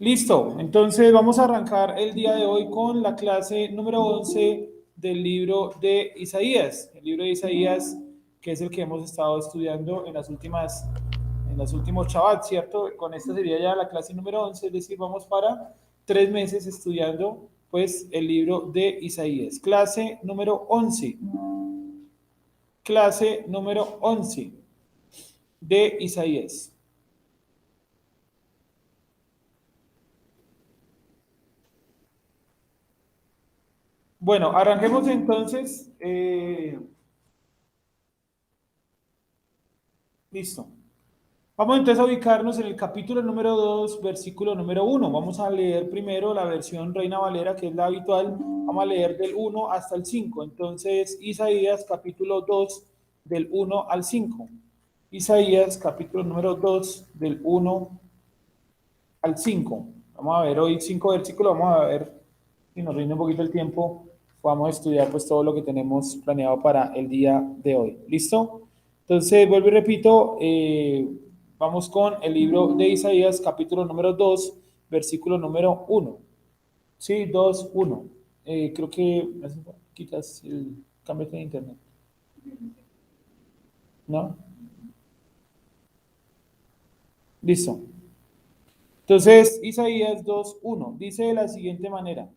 Listo, entonces vamos a arrancar el día de hoy con la clase número 11 del libro de Isaías. El libro de Isaías, que es el que hemos estado estudiando en los últimos Shabbat, ¿cierto? Con esta sería ya la clase número 11, es decir, vamos para 3 meses estudiando pues el libro de Isaías. Clase número 11. Clase número 11 de Isaías. Bueno, arranquemos entonces. Listo. Vamos entonces a ubicarnos en el capítulo número 2, versículo número 1. Vamos a leer primero la versión Reina Valera, que es la habitual. Vamos a leer del 1 hasta el 5. Entonces, Isaías capítulo 2, del 1 al 5. Isaías capítulo número 2, del 1 al 5. Vamos a ver hoy 5 versículos. Vamos a ver si nos rinde un poquito el tiempo. Vamos a estudiar pues todo lo que tenemos planeado para el día de hoy. ¿Listo? Entonces, vuelvo y repito, vamos con el libro de Isaías, capítulo número 2, versículo número 1. Sí, 2, 1. Creo que quitas el cambio de internet. ¿No? Listo. Entonces, Isaías 2, 1 dice de la siguiente manera.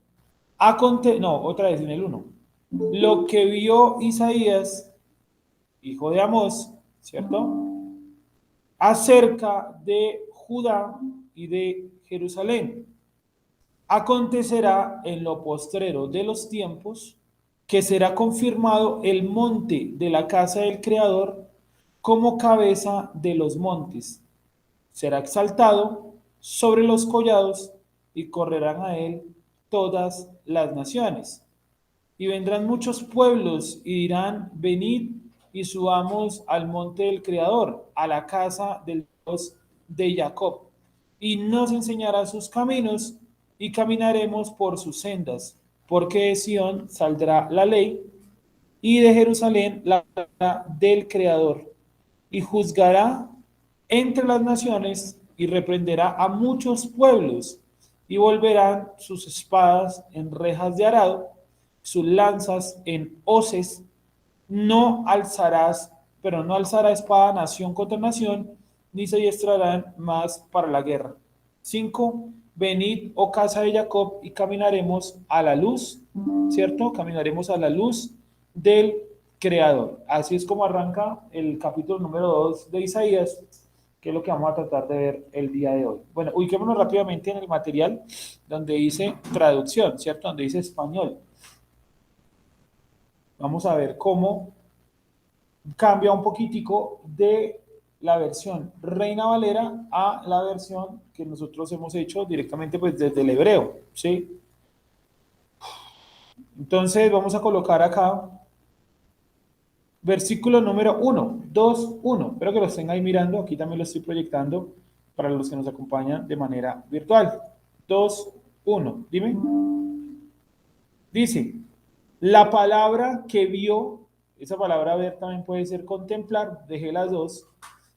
No, otra vez en el 1. Lo que vio Isaías, hijo de Amós, ¿cierto? Acerca de Judá y de Jerusalén. Acontecerá en lo postrero de los tiempos que será confirmado el monte de la casa del Creador como cabeza de los montes. Será exaltado sobre los collados y correrán a él todas las naciones. Y vendrán muchos pueblos y dirán, venid y subamos al monte del Creador, a la casa del Dios de Jacob. Y nos enseñará sus caminos y caminaremos por sus sendas, porque de Sión saldrá la ley y de Jerusalén la palabra del Creador. Y juzgará entre las naciones y reprenderá a muchos pueblos y volverán sus espadas en rejas de arado, sus lanzas en hoces. No alzarás, pero no alzará espada nación contra nación, ni se diestrarán más para la guerra. 5. Venid, oh casa de Jacob, y caminaremos a la luz, ¿cierto? Caminaremos a la luz del Creador. Así es como arranca el capítulo número 2 de Isaías, que es lo que vamos a tratar de ver el día de hoy. Bueno, ubiquémonos rápidamente en el material donde dice traducción, ¿cierto? Donde dice español. Vamos a ver cómo cambia un poquitico de la versión Reina Valera a la versión que nosotros hemos hecho directamente pues desde el hebreo, ¿sí? Entonces vamos a colocar acá versículo número 1, 2, 1. Espero que lo estén ahí mirando, aquí también lo estoy proyectando para los que nos acompañan de manera virtual. 2, 1. Dime. Dice, la palabra que vio, esa palabra ver también puede ser contemplar, dejé las dos.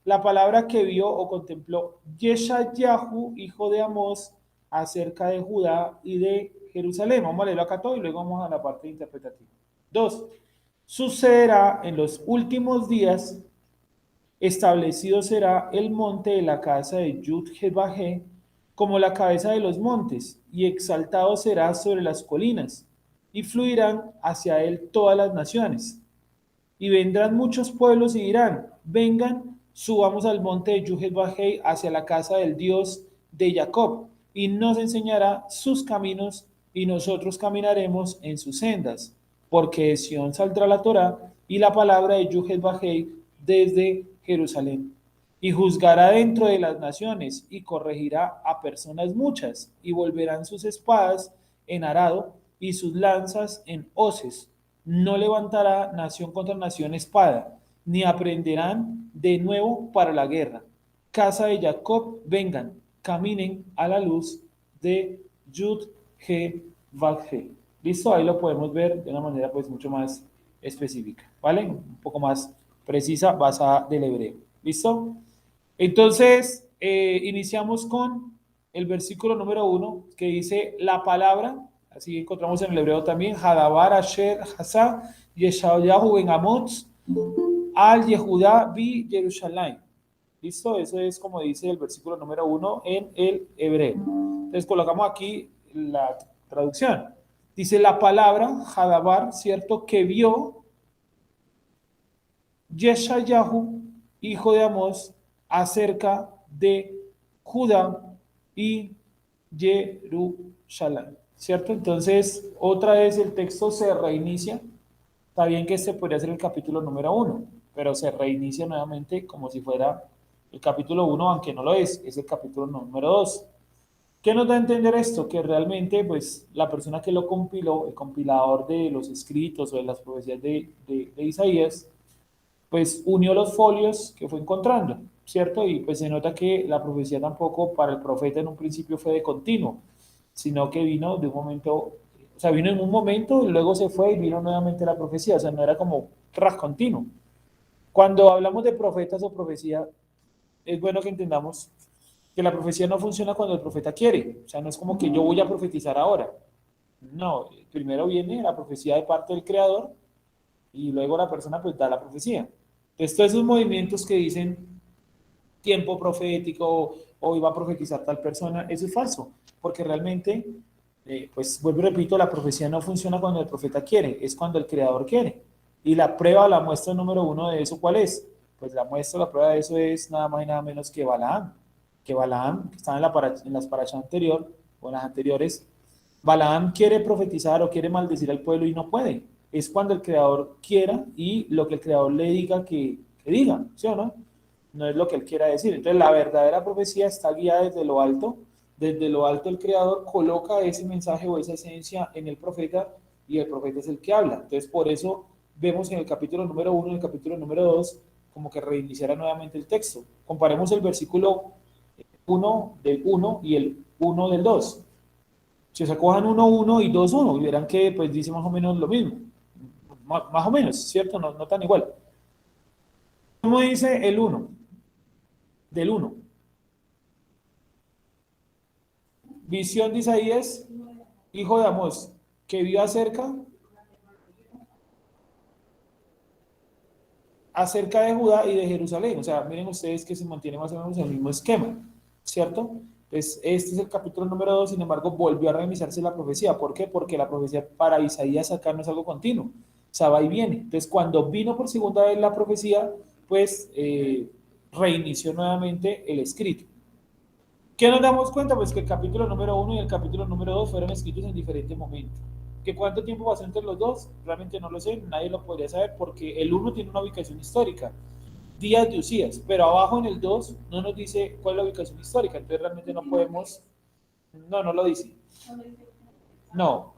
La palabra que vio o contempló Yeshayahu, hijo de Amós, acerca de Judá y de Jerusalén. Vamos a leerlo acá todo y luego vamos a la parte interpretativa. 2. Sucederá en los últimos días, establecido será el monte de la casa de Yud-Heh como la cabeza de los montes, y exaltado será sobre las colinas, y fluirán hacia él todas las naciones. Y vendrán muchos pueblos y dirán, vengan, subamos al monte de Yud-Heh hacia la casa del Dios de Jacob, y nos enseñará sus caminos, y nosotros caminaremos en sus sendas, porque de Sión saldrá la Torá y la palabra de Yud-Heh desde Jerusalén. Y juzgará dentro de las naciones y corregirá a personas muchas, y volverán sus espadas en arado y sus lanzas en hoces. No levantará nación contra nación espada, ni aprenderán de nuevo para la guerra. Casa de Jacob, vengan, caminen a la luz de Yud He Vahe. Listo, ahí lo podemos ver de una manera pues mucho más específica, ¿vale? Un poco más precisa, basada del hebreo. ¿Listo? Entonces, iniciamos con el versículo número 1, que dice la palabra, así encontramos en el hebreo también, Hadabar Asher Hasa Yeshayahu Ben Amotz al Yehudá vi Jerusalén. ¿Listo? Eso es como dice el versículo número 1 en el hebreo. Entonces colocamos aquí la traducción. Dice la palabra Hadabar, ¿cierto? Que vio Yeshayahu, hijo de Amós, acerca de Judá y Jerusalén, ¿cierto? Entonces, otra vez el texto se reinicia. Está bien que este podría ser el capítulo número 1, pero se reinicia nuevamente como si fuera el capítulo 1, aunque no lo es el capítulo número 2. ¿Qué nos da a entender esto? Que realmente, pues, la persona que lo compiló, el compilador de los escritos o de las profecías de Isaías, pues unió los folios que fue encontrando, ¿cierto? Y pues se nota que la profecía tampoco para el profeta en un principio fue de continuo, sino que vino de un momento, o sea, vino en un momento y luego se fue y vino nuevamente la profecía, o sea, no era como tras continuo. Cuando hablamos de profetas o profecía, es bueno que entendamos que la profecía no funciona cuando el profeta quiere, o sea, no es como que yo voy a profetizar ahora. No, primero viene la profecía de parte del creador y luego la persona pues da la profecía. Entonces, todos esos movimientos que dicen tiempo profético o iba a profetizar tal persona, eso es falso, porque realmente, pues vuelvo y repito, la profecía no funciona cuando el profeta quiere, es cuando el creador quiere. Y la prueba, la muestra número 1 de eso, ¿cuál es? Pues la muestra, la prueba de eso es nada más y nada menos que Balaam, que estaba en las parachas anterior, o en las anteriores, Balaam quiere profetizar o quiere maldecir al pueblo y no puede. Es cuando el creador quiera y lo que el creador le diga que diga, ¿sí o no? No es lo que él quiera decir. Entonces, la verdadera profecía está guiada desde lo alto. Desde lo alto, el creador coloca ese mensaje o esa esencia en el profeta y el profeta es el que habla. Entonces, por eso vemos en el capítulo número 1 y el capítulo número 2 como que reiniciara nuevamente el texto. Comparemos el versículo 1 del 1 y el 1 del 2. Si se cojan 1.1 y 2.1 y verán que pues dice más o menos lo mismo. Más o menos, ¿cierto? No, no tan igual. ¿Cómo dice el 1? Del 1. Visión de Isaías, hijo de Amós, que vio acerca de Judá y de Jerusalén. O sea, miren ustedes que se mantiene más o menos el mismo esquema, ¿cierto? Pues este es el capítulo número 2, sin embargo, volvió a revisarse la profecía. ¿Por qué? Porque la profecía para Isaías acá no es algo continuo, o sea, va y viene. Entonces, cuando vino por segunda vez la profecía, pues reinició nuevamente el escrito. ¿Qué nos damos cuenta? Pues que el capítulo número 1 y el capítulo número 2 fueron escritos en diferentes momentos. ¿Que cuánto tiempo pasó entre los dos? Realmente no lo sé, nadie lo podría saber porque el uno tiene una ubicación histórica, días de Usías, pero abajo en el 2 no nos dice cuál es la ubicación histórica, entonces realmente no podemos, no lo dice. No,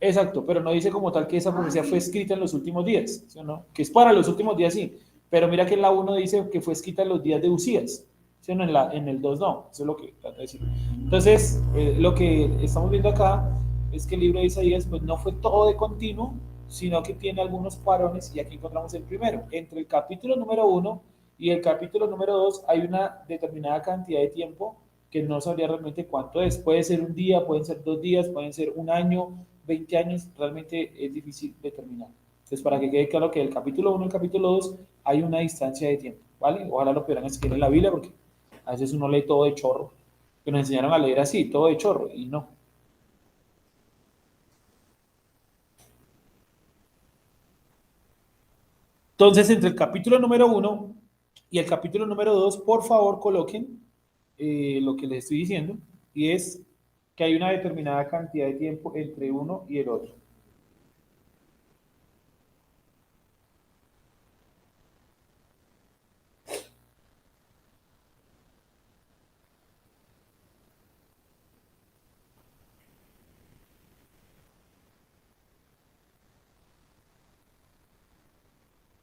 exacto, pero no dice como tal que esa profecía fue escrita en los últimos días, ¿sí o no? Que es para los últimos días, sí, pero mira que en la uno dice que fue escrita en los días de Usías, ¿sí o no? En el 2 no, eso es lo que trata de decir. Entonces, lo que estamos viendo acá es que el libro de Isaías pues no fue todo de continuo, sino que tiene algunos parones y aquí encontramos el primero. Entre el capítulo número 1 y el capítulo número 2 hay una determinada cantidad de tiempo que no sabría realmente cuánto es. Puede ser un día, pueden ser 2 días, pueden ser un año, 20 años, realmente es difícil determinar. Entonces, para que quede claro que el capítulo 1 y el capítulo 2 hay una distancia de tiempo, ¿vale? Ojalá lo pudieran escribir en la Biblia porque a veces uno lee todo de chorro, que nos enseñaron a leer así, todo de chorro, y no. Entonces, entre el capítulo número 1 y el capítulo número 2 por favor coloquen lo que les estoy diciendo, y es que hay una determinada cantidad de tiempo entre uno y el otro.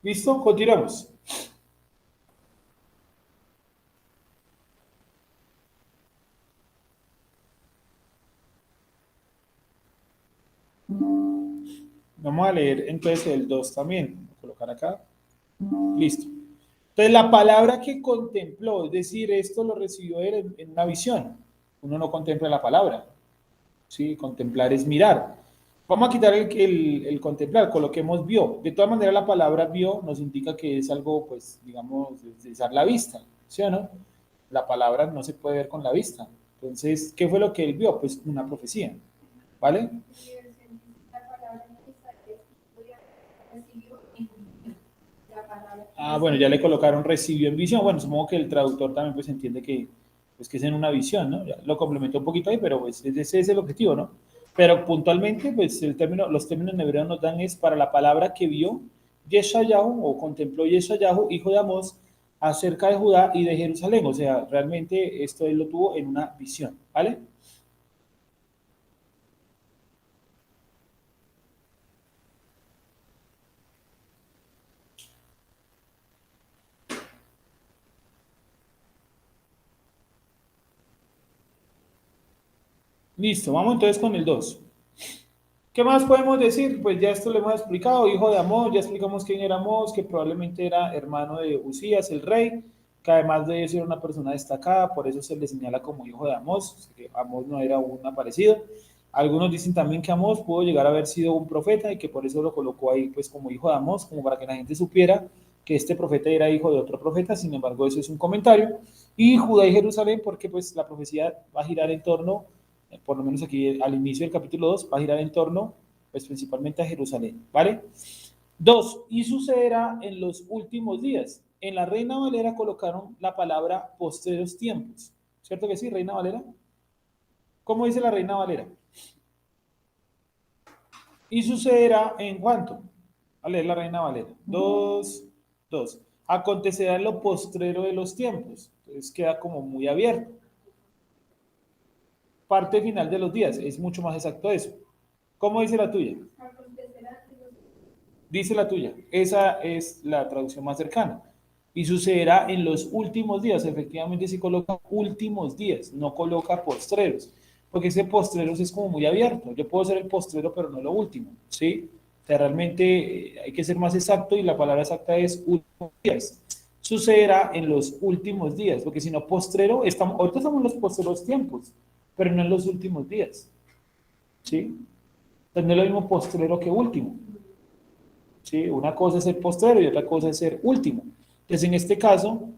¿Listo? Continuamos. Vamos a leer entonces el 2 también. Voy a colocar acá. Listo. Entonces, la palabra que contempló, es decir, esto lo recibió él en una visión. Uno no contempla la palabra, ¿sí? Contemplar es mirar. Vamos a quitar el contemplar, coloquemos vio. De todas maneras, la palabra vio nos indica que es algo, pues, digamos, de usar la vista, ¿sí o no? La palabra no se puede ver con la vista. Entonces, ¿qué fue lo que él vio? Pues una profecía, ¿vale? Ah, bueno, ya le colocaron recibió en visión. Bueno, supongo que el traductor también pues entiende que, pues, que es en una visión, ¿no? Ya lo complementó un poquito ahí, pero pues ese es el objetivo, ¿no? Pero puntualmente, pues el término, los términos en hebreo nos dan es para la palabra que vio Yeshayahu o contempló Yeshayahu, hijo de Amós, acerca de Judá y de Jerusalén. O sea, realmente esto él lo tuvo en una visión, ¿vale? Listo, vamos entonces con el 2. ¿Qué más podemos decir? Pues ya esto lo hemos explicado, hijo de Amós, ya explicamos quién era Amós, que probablemente era hermano de Usías, el rey, que además de ser una persona destacada, por eso se le señala como hijo de Amós, que Amós no era un aparecido. Algunos dicen también que Amós pudo llegar a haber sido un profeta y que por eso lo colocó ahí pues como hijo de Amós, como para que la gente supiera que este profeta era hijo de otro profeta, sin embargo eso es un comentario. Y Judá y Jerusalén, porque pues la profecía va a girar en torno por lo menos aquí al inicio del capítulo 2, va a girar en torno, pues principalmente a Jerusalén, ¿vale? 2. Y sucederá en los últimos días. En la Reina Valera colocaron la palabra postreros tiempos. ¿Cierto que sí, Reina Valera? ¿Cómo dice la Reina Valera? Y sucederá en cuánto. A leer la Reina Valera. 2, 2. Acontecerá en lo postrero de los tiempos. Entonces queda como muy abierto. Parte final de los días. Es mucho más exacto eso. ¿Cómo dice la tuya? Dice la tuya. Esa es la traducción más cercana. Y sucederá en los últimos días. Efectivamente, si coloca últimos días, no coloca postreros. Porque ese postreros es como muy abierto. Yo puedo ser el postrero, pero no lo último. ¿Sí? O sea, realmente hay que ser más exacto y la palabra exacta es últimos días. Sucederá en los últimos días. Porque si no, postrero, ahorita estamos en los postreros tiempos, pero no en los últimos días. ¿Sí? Entonces no es lo mismo postrero que último. ¿Sí? Una cosa es ser postrero y otra cosa es ser último. Entonces, en este caso,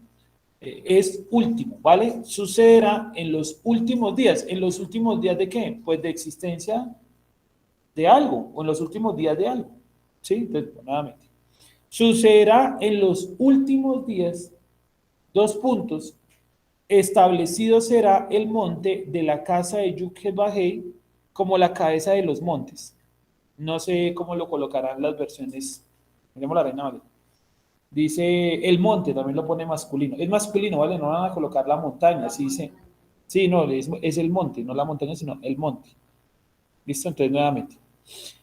es último, ¿vale? Sucederá en los últimos días. ¿En los últimos días de qué? Pues de existencia de algo, o en los últimos días de algo. ¿Sí? Entonces, nuevamente. Sucederá en los últimos días, dos puntos, establecido será el monte de la casa de Yud-Heh-Vahei como la cabeza de los montes. No sé cómo lo colocarán las versiones. Miremos la Reina Valera. Dice el monte, también lo pone masculino. Es masculino, ¿vale? No van a colocar la montaña, sí dice. Sí, no, es el monte, no la montaña, sino el monte. ¿Listo? Entonces, nuevamente.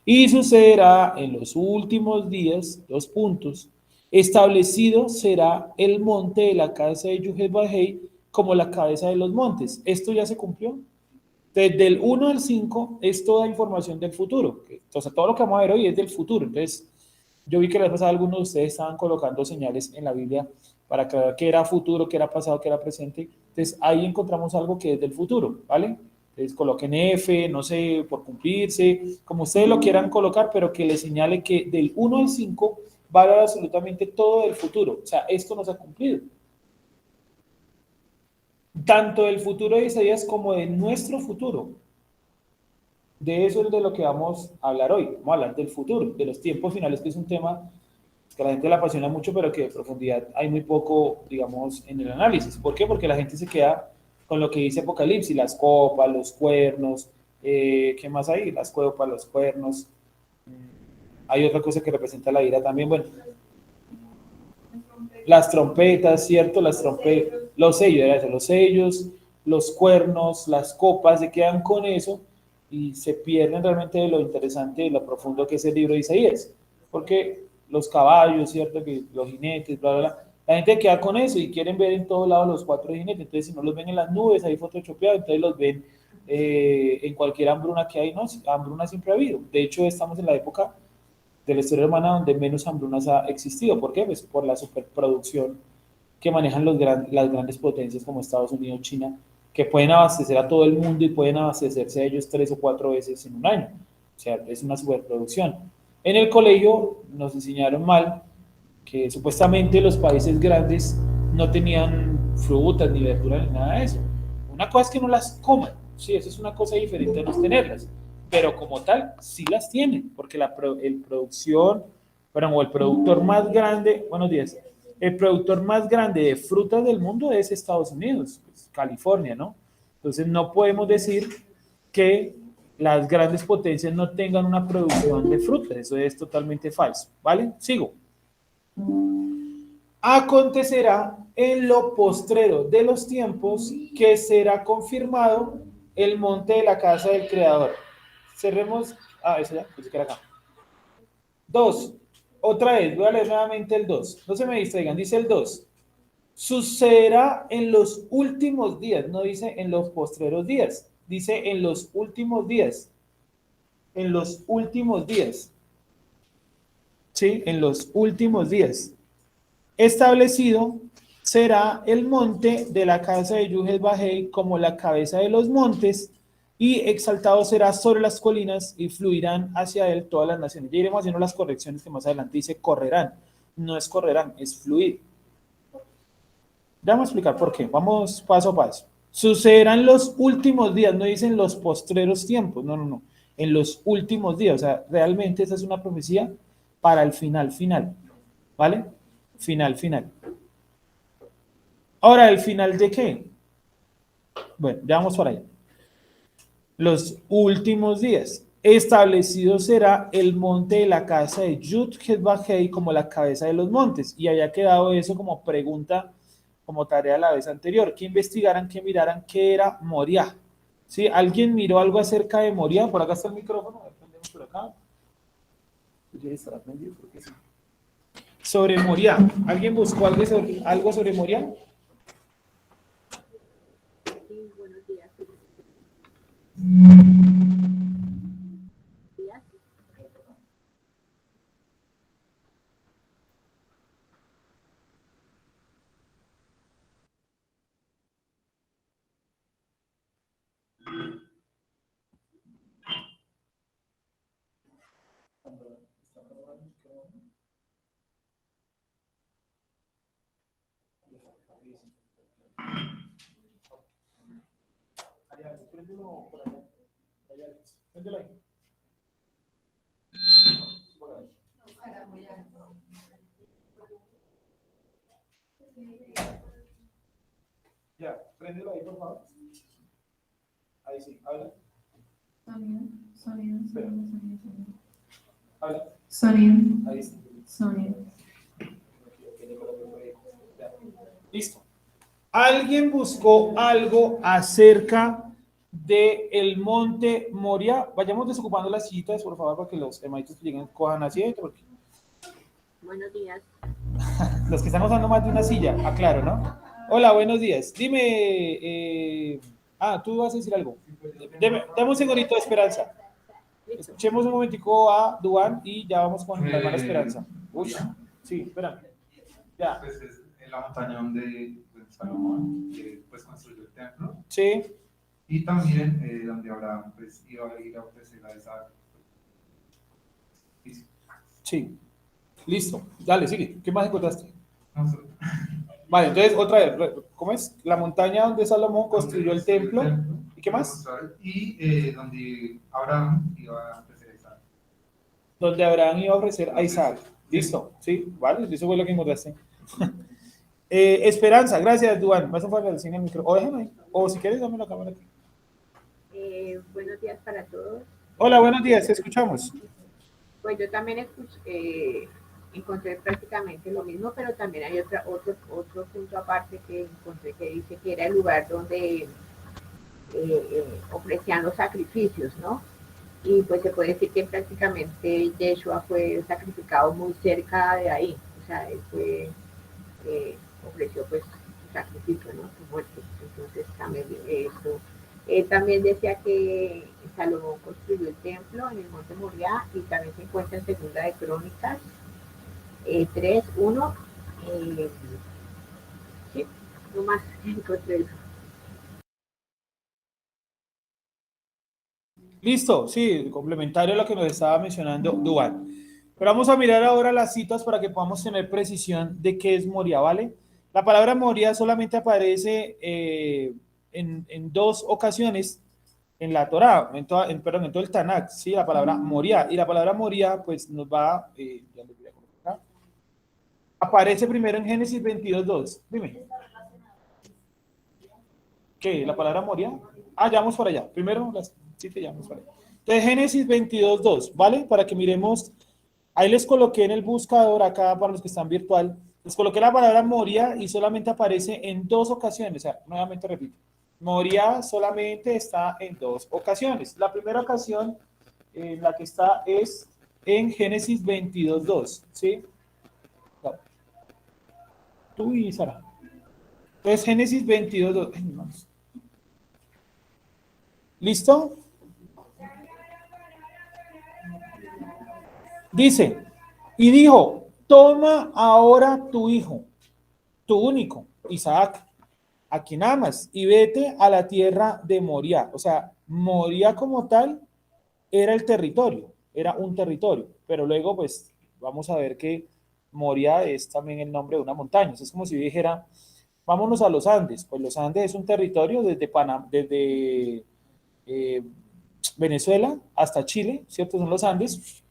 Y sucederá en los últimos días, dos puntos, establecido será el monte de la casa de Yuhel como la cabeza de los montes. ¿Esto ya se cumplió? Desde el 1 al 5 es toda información del futuro. Entonces, todo lo que vamos a ver hoy es del futuro. Entonces, yo vi que la vez pasada algunos de ustedes estaban colocando señales en la Biblia para aclarar qué era futuro, qué era pasado, qué era presente. Entonces, ahí encontramos algo que es del futuro, ¿vale? Entonces, coloquen F, no sé, por cumplirse, como ustedes lo quieran colocar, pero que les señale que del 1 al 5 va a hablar absolutamente todo del futuro. O sea, esto no se ha cumplido tanto del futuro de Isaías como de nuestro futuro. De eso es de lo que vamos a hablar hoy. Vamos a hablar del futuro, de los tiempos finales, que es un tema que a la gente le apasiona mucho, pero que de profundidad hay muy poco, digamos, en el análisis. ¿Por qué? Porque la gente se queda con lo que dice Apocalipsis, las copas, los cuernos, ¿qué más hay? Las copas, los cuernos. Hay otra cosa que representa la ira también. Bueno, las trompetas, ¿cierto? Las trompetas, los sellos, era eso, los sellos, los cuernos, las copas, se quedan con eso y se pierden realmente de lo interesante, de lo profundo que es el libro de Isaías. Porque los caballos, ¿cierto? Que los jinetes, bla, bla, bla. La gente queda con eso y quieren ver en todos lados los cuatro jinetes. Entonces, si no los ven en las nubes, hay photoshopeado, entonces los ven en cualquier hambruna que hay. No, hambruna siempre ha habido. De hecho, estamos en la época de la historia humana donde menos hambrunas ha existido. ¿Por qué? Pues por la superproducción que manejan las grandes potencias como Estados Unidos, China, que pueden abastecer a todo el mundo y pueden abastecerse a ellos 3 o 4 veces en un año. O sea, es una superproducción. En el colegio nos enseñaron mal que supuestamente los países grandes no tenían frutas ni verduras ni nada de eso. Una cosa es que no las coman, sí, eso es una cosa diferente a no tenerlas, pero como tal, sí las tienen, porque el producción, o el productor más grande, buenos días, el productor más grande de frutas del mundo es Estados Unidos, pues, California, ¿no? Entonces no podemos decir que las grandes potencias no tengan una producción de frutas, eso es totalmente falso, ¿vale? Sigo. Acontecerá en lo postrero de los tiempos que será confirmado el monte de la casa del Creador. Cerremos. Eso ya, pues que era acá. 2. Otra vez, voy a leer nuevamente el 2. No se me distraigan, dice el 2. Sucederá en los últimos días, no dice en los postreros días, dice en los últimos días. En los últimos días. Sí, en los últimos días. Establecido será el monte de la casa de Yuhel Bajei como la cabeza de los montes, y exaltado será sobre las colinas y fluirán hacia él todas las naciones. Ya iremos haciendo las correcciones que más adelante dice correrán. No es correrán, es fluir. Ya vamos a explicar por qué. Vamos paso a paso. Sucederán los últimos días, no dicen los postreros tiempos, no, no, no. En los últimos días, o sea, realmente esa es una profecía para el final, final. ¿Vale? Final, final. Ahora, ¿el final de qué? Bueno, ya vamos por ahí. Los últimos días. Establecido será el monte de la casa de Yud-Heh como la cabeza de los montes. Y había quedado eso como pregunta, como tarea a la vez anterior. Que investigaran, que miraran qué era Moriah. ¿Sí? ¿Alguien miró algo acerca de Moriah? Por acá está el micrófono. Por acá. Sobre Moriah. ¿Alguien buscó algo sobre Moriah? Sí, buenos días. Ya, préndelo ahí, por favor. Ahí sí, habla. Sonido. Habla. Sonido. Ahí sí. Sonido. Listo. ¿Alguien buscó algo acerca del monte Moria? Vayamos desocupando las sillitas, por favor, para que los hermanitos que lleguen cojan asiento. Porque Buenos días. los que están usando más de una silla, aclaro, ¿no? Hola, buenos días. Dime, tú vas a decir algo. Dame un segundito de esperanza. Escuchemos un momentico a Duan y ya vamos con la hermana Esperanza. Uy, sí, espérame. Ya. Pues es en la montaña donde Salomón pues construyó el templo. Sí. Y también donde Abraham pues iba a ir a ofrecer a Isaac. Sí. Listo. Dale, sigue. ¿Qué más encontraste? No sé. Vale, entonces otra vez, ¿cómo es? La montaña donde Salomón construyó el templo. ¿Y qué más? Y donde Abraham iba a ofrecer a Isaac. Donde Abraham iba a ofrecer a Isaac. Listo, sí, vale, eso fue lo que encontraste. Esperanza, gracias, Duan. Vas a favor del cine el micro. O déjame ahí. O si quieres, dame la cámara aquí. Buenos días para todos. Hola, buenos días, te escuchamos. Pues yo también encontré prácticamente lo mismo, pero también hay otro punto aparte que encontré que dice que era el lugar donde ofrecían los sacrificios, ¿no? Y pues se puede decir que prácticamente Yeshua fue sacrificado muy cerca de ahí, o sea, él ofreció pues su sacrificio, ¿no? Su muerte. Entonces también eso. Él también decía que Salomón construyó el templo en el monte Moriah y también se encuentra en Segunda de Crónicas 3:1. No más encontré eso. Listo, sí, complementario a lo que nos estaba mencionando Duan. Pero vamos a mirar ahora las citas para que podamos tener precisión de qué es Moria, ¿vale? La palabra Moria solamente aparece en dos ocasiones en la Torá, perdón, en todo el Tanakh, ¿sí? La palabra Moria. Y la palabra Moria, pues nos va, ya lo voy a colocar. Aparece primero en Génesis 22:2. Dime. ¿Qué? ¿La palabra Moria? Ah, ya vamos para allá. Primero, sí, te llamamos para allá. Entonces, Génesis 22:2, ¿vale? Para que miremos. Ahí les coloqué en el buscador acá para los que están virtual. Les coloqué la palabra Moria y solamente aparece en dos ocasiones. O sea, nuevamente repito. Moria solamente está en dos ocasiones. La primera ocasión en la que está es en Génesis 22:2, ¿sí? No. Tú y Sara. Entonces, Génesis 22:2. ¿Listo? Dice, y dijo, toma ahora tu hijo, tu único, Isaac, a quien amas, y vete a la tierra de Moria. O sea, Moria como tal era el territorio, era un territorio, pero luego pues vamos a ver que Moria es también el nombre de una montaña. Es como si dijera, vámonos a los Andes. Pues los Andes es un territorio desde Panamá, desde Venezuela hasta Chile, ¿cierto? Son los Andes,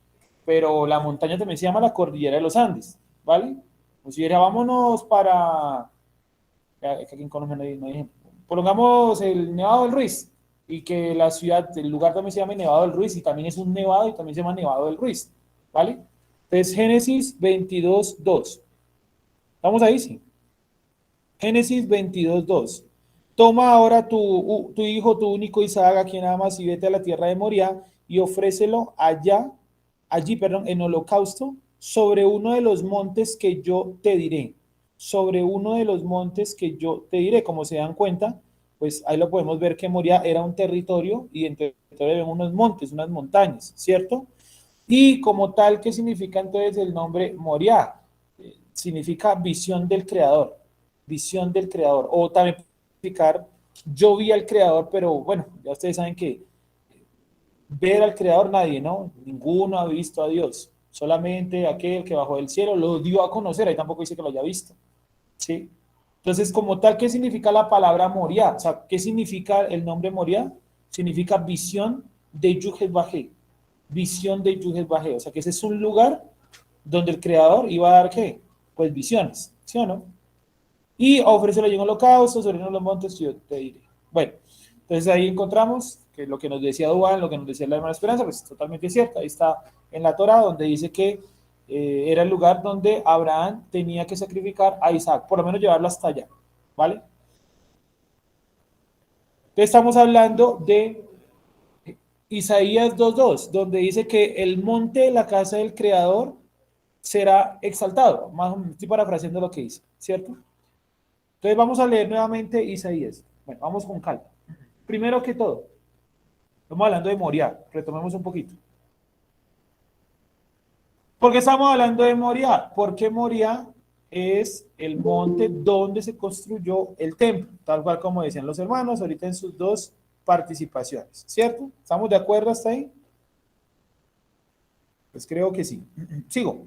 pero la montaña también se llama la Cordillera de los Andes, ¿vale? Como si dijera, vámonos para, aquí en Colombia no hay ejemplo. Prolongamos el Nevado del Ruiz y que la ciudad, el lugar también se llama Nevado del Ruiz y también es un nevado y también se llama Nevado del Ruiz, ¿vale? Entonces, Génesis 22:2. ¿Estamos ahí? Sí. Génesis 22:2. Toma ahora tu hijo, tu único Isaac, a quien amas, y vete a la tierra de Moria y ofrécelo allí, en holocausto, sobre uno de los montes que yo te diré. Sobre uno de los montes que yo te diré. Como se dan cuenta, pues ahí lo podemos ver que Moria era un territorio y en territorio había unos montes, unas montañas, ¿cierto? Y como tal, ¿qué significa entonces el nombre Moria? Significa visión del creador, visión del creador, o también significar yo vi al creador, pero bueno, ya ustedes saben que ver al creador nadie, ¿no? Ninguno ha visto a Dios, solamente aquel que bajó del cielo lo dio a conocer, ahí tampoco dice que lo haya visto, ¿sí? Entonces, como tal, ¿qué significa la palabra Moria? O sea, ¿qué significa el nombre Moria? Significa visión de Yuhet Bajé, visión de Yuhet Bajé, o sea, que ese es un lugar donde el creador iba a dar, ¿qué? Pues visiones, ¿sí o no? Y ofrécelo allí en holocausto, sobre uno de los montes, yo te diré. Bueno, entonces ahí encontramos que lo que nos decía Duván, lo que nos decía la hermana Esperanza, pues es totalmente cierto. Ahí está en la Torá, donde dice que era el lugar donde Abraham tenía que sacrificar a Isaac, por lo menos llevarlo hasta allá, ¿vale? Entonces estamos hablando de Isaías 2:2, donde dice que el monte de la casa del Creador será exaltado. Más o menos, estoy parafraseando lo que dice, ¿cierto? Entonces vamos a leer nuevamente Isaías. Bueno, vamos con calma. Primero que todo, estamos hablando de Moria. Retomemos un poquito. ¿Por qué estamos hablando de Moria? Porque Moria es el monte donde se construyó el templo, tal cual como decían los hermanos ahorita en sus dos participaciones, ¿cierto? ¿Estamos de acuerdo hasta ahí? Pues creo que sí. Sigo.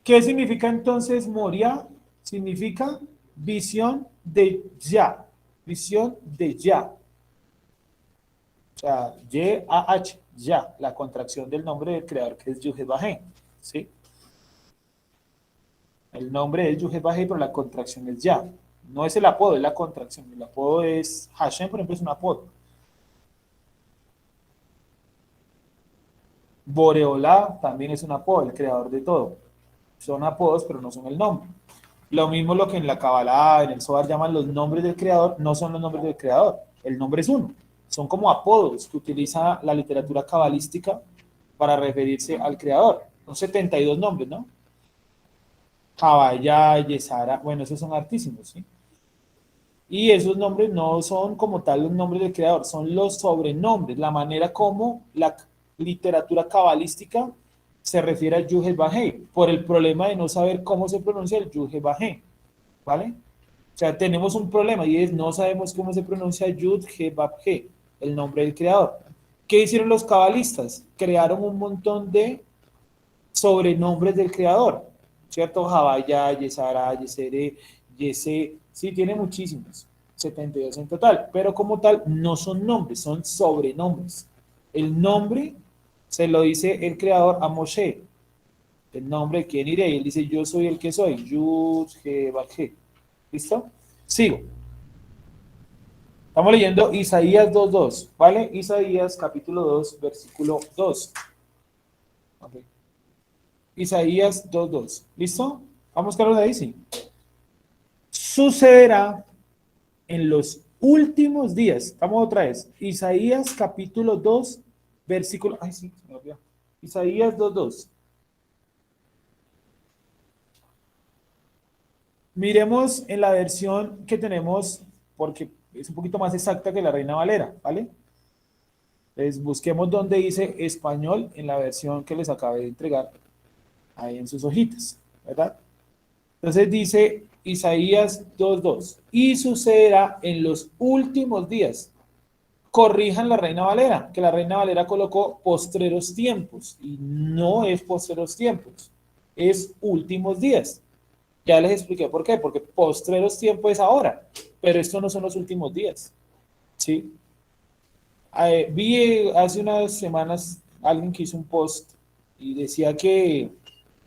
¿Qué significa entonces Moria? Significa visión de ya, visión de ya. O sea, Y-A-H, ya, la contracción del nombre del creador que es Yuhet Bajé, ¿sí? El nombre es Yuhet Bajé, pero la contracción es ya. No es el apodo, es la contracción. El apodo es Hashem, por ejemplo, es un apodo. Boreolá también es un apodo, el creador de todo. Son apodos, pero no son el nombre. Lo mismo lo que en la Kabbalah, en el Zohar llaman los nombres del creador, no son los nombres del creador. El nombre es uno. Son como apodos que utiliza la literatura cabalística para referirse al creador. Son 72 nombres, ¿no? Caballá, Yesara, bueno, esos son hartísimos, ¿sí? Y esos nombres no son como tal los nombres del creador, son los sobrenombres, la manera como la literatura cabalística se refiere a Yud-Heh-Vah-Heh, por el problema de no saber cómo se pronuncia el Yud-Heh-Vah-Heh, ¿vale? O sea, tenemos un problema y es no sabemos cómo se pronuncia Yud-Heh-Vah-Heh, el nombre del creador. ¿Qué hicieron los cabalistas? Crearon un montón de sobrenombres del creador, ¿cierto? Javaya, Yesara, Yesere, Yese, sí, tiene muchísimos, 72 en total, pero como tal no son nombres, son sobrenombres. El nombre se lo dice el creador a Moshe, el nombre de quién iré, y él dice yo soy el que soy, Yud, He, Vav, He. ¿Listo? Sigo. Estamos leyendo Isaías 2.2, ¿vale? Isaías capítulo 2, versículo 2. Okay. Isaías 2.2. ¿Listo? Vamos, Carlos, ahí sí. Sucederá en los últimos días. Estamos otra vez. Isaías capítulo 2, versículo. Ay, sí, se me olvidó. Isaías 2.2. Miremos en la versión que tenemos, porque es un poquito más exacta que la Reina Valera, ¿vale? Entonces busquemos donde dice español en la versión que les acabé de entregar ahí en sus hojitas, ¿verdad? Entonces dice Isaías 2.2, y sucederá en los últimos días. Corrijan la Reina Valera, que la Reina Valera colocó postreros tiempos, y no es postreros tiempos, es últimos días. Ya les expliqué por qué, porque postreros tiempos es ahora, pero estos no son los últimos días, ¿sí? Vi hace unas semanas alguien que hizo un post y decía que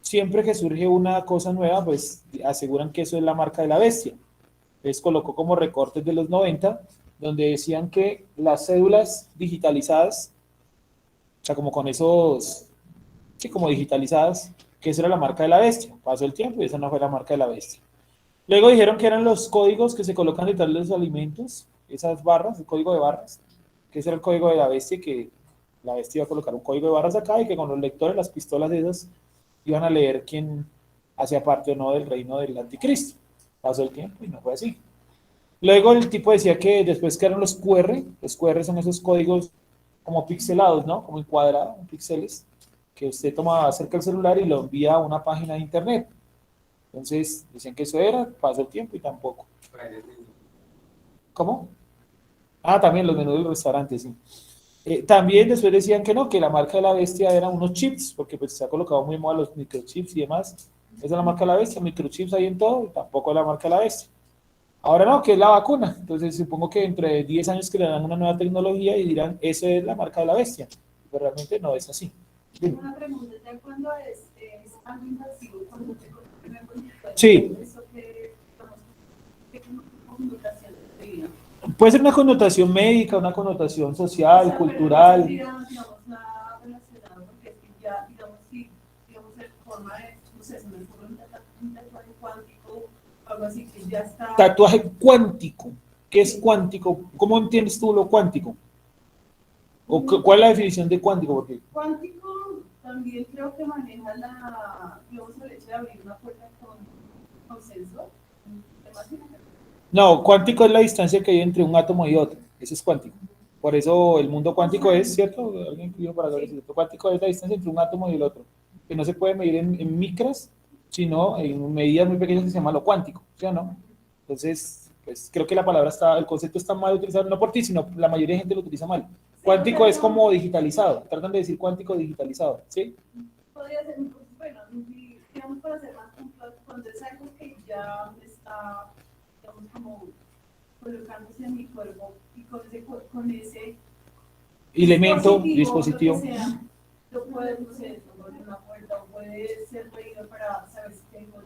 siempre que surge una cosa nueva, pues aseguran que eso es la marca de la bestia. Entonces colocó como recortes de los 90, donde decían que las cédulas digitalizadas, o sea, como con esos, sí, como digitalizadas, que esa era la marca de la bestia. Pasó el tiempo y esa no fue la marca de la bestia. Luego dijeron que eran los códigos que se colocan detrás de los alimentos, esas barras, el código de barras, que ese era el código de la bestia, que la bestia iba a colocar un código de barras acá y que con los lectores, las pistolas de esas, iban a leer quién hacía parte o no del reino del anticristo. Pasó el tiempo y no fue así. Luego el tipo decía que después quedaron los QR son esos códigos como pixelados, ¿no? Como en cuadrado, en píxeles, que usted toma cerca el celular y lo envía a una página de internet. Entonces, decían que eso era, pasó el tiempo y tampoco. ¿Cómo? Ah, también los menús del restaurante, sí. También después decían que no, que la marca de la bestia eran unos chips, porque pues se ha colocado muy moda los microchips y demás. Esa es la marca de la bestia, microchips hay en todo, y tampoco es la marca de la bestia. Ahora no, que es la vacuna. Entonces supongo que dentro de 10 años crearán una nueva tecnología y dirán, eso es la marca de la bestia. Pero realmente no es así. Dime. Una pregunta, ¿ya cuando es algo invasivo, cuando te conectas con sí. ¿Eso qué connotación tendría? Puede ser una connotación médica, una connotación social, o sea, cultural. Digamos, nada relacionado, porque es que ya, digamos, si, digamos, en forma de, no sé, se me ocurre un tatuaje cuántico, algo así, que ya está. Tatuaje cuántico. ¿Qué es cuántico? ¿Cómo entiendes tú lo cuántico? ¿O cuál es la definición de cuántico? Porque cuántico también creo que maneja digamos, el hecho de abrir una puerta con sensor. No, cuántico es la distancia que hay entre un átomo y otro. Eso es cuántico. Por eso el mundo cuántico es, ¿cierto? Alguien escribió para ver si cuántico es la distancia entre un átomo y el otro. Que no se puede medir en micras, sino en medidas muy pequeñas que se llama lo cuántico, ¿sí o no? Entonces, pues creo que la palabra está, el concepto está mal utilizado, no por ti, sino la mayoría de gente lo utiliza mal. Cuántico es como digitalizado, tratan de decir cuántico digitalizado, ¿sí? Podría ser, bueno, digamos para ser más puntual, cuando es algo que ya está, digamos, como colocándose en mi cuerpo y con ese elemento, dispositivo. Lo, que sea, lo puede, no sé, tomar una puerta o puede ser medido para saber si tengo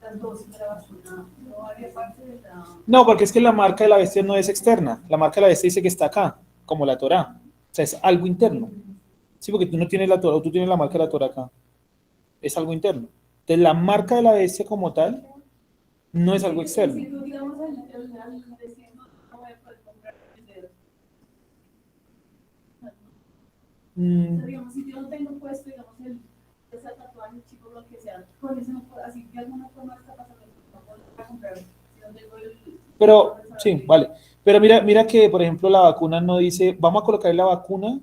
las dosis de la vacuna. No haría parte de la. No, porque es que la marca de la bestia no es externa. La marca de la bestia dice que está acá, como la Torá. O sea, es algo interno. Sí, porque tú no tienes la Torá, tú tienes la marca de la Torá acá. Es algo interno. Entonces, la marca de la bestia como tal no es algo externo. Si tú, digamos, diciendo, no voy a poder comprar el dedo. Digamos, si yo no tengo puesto, digamos, ese tatuaje chico, lo que sea, con eso no puedo, así de alguna forma está pasando, no puedo comprar, si no tengo el. Pero, sí, vale. Pero mira que, por ejemplo, la vacuna no dice, vamos a colocar la vacuna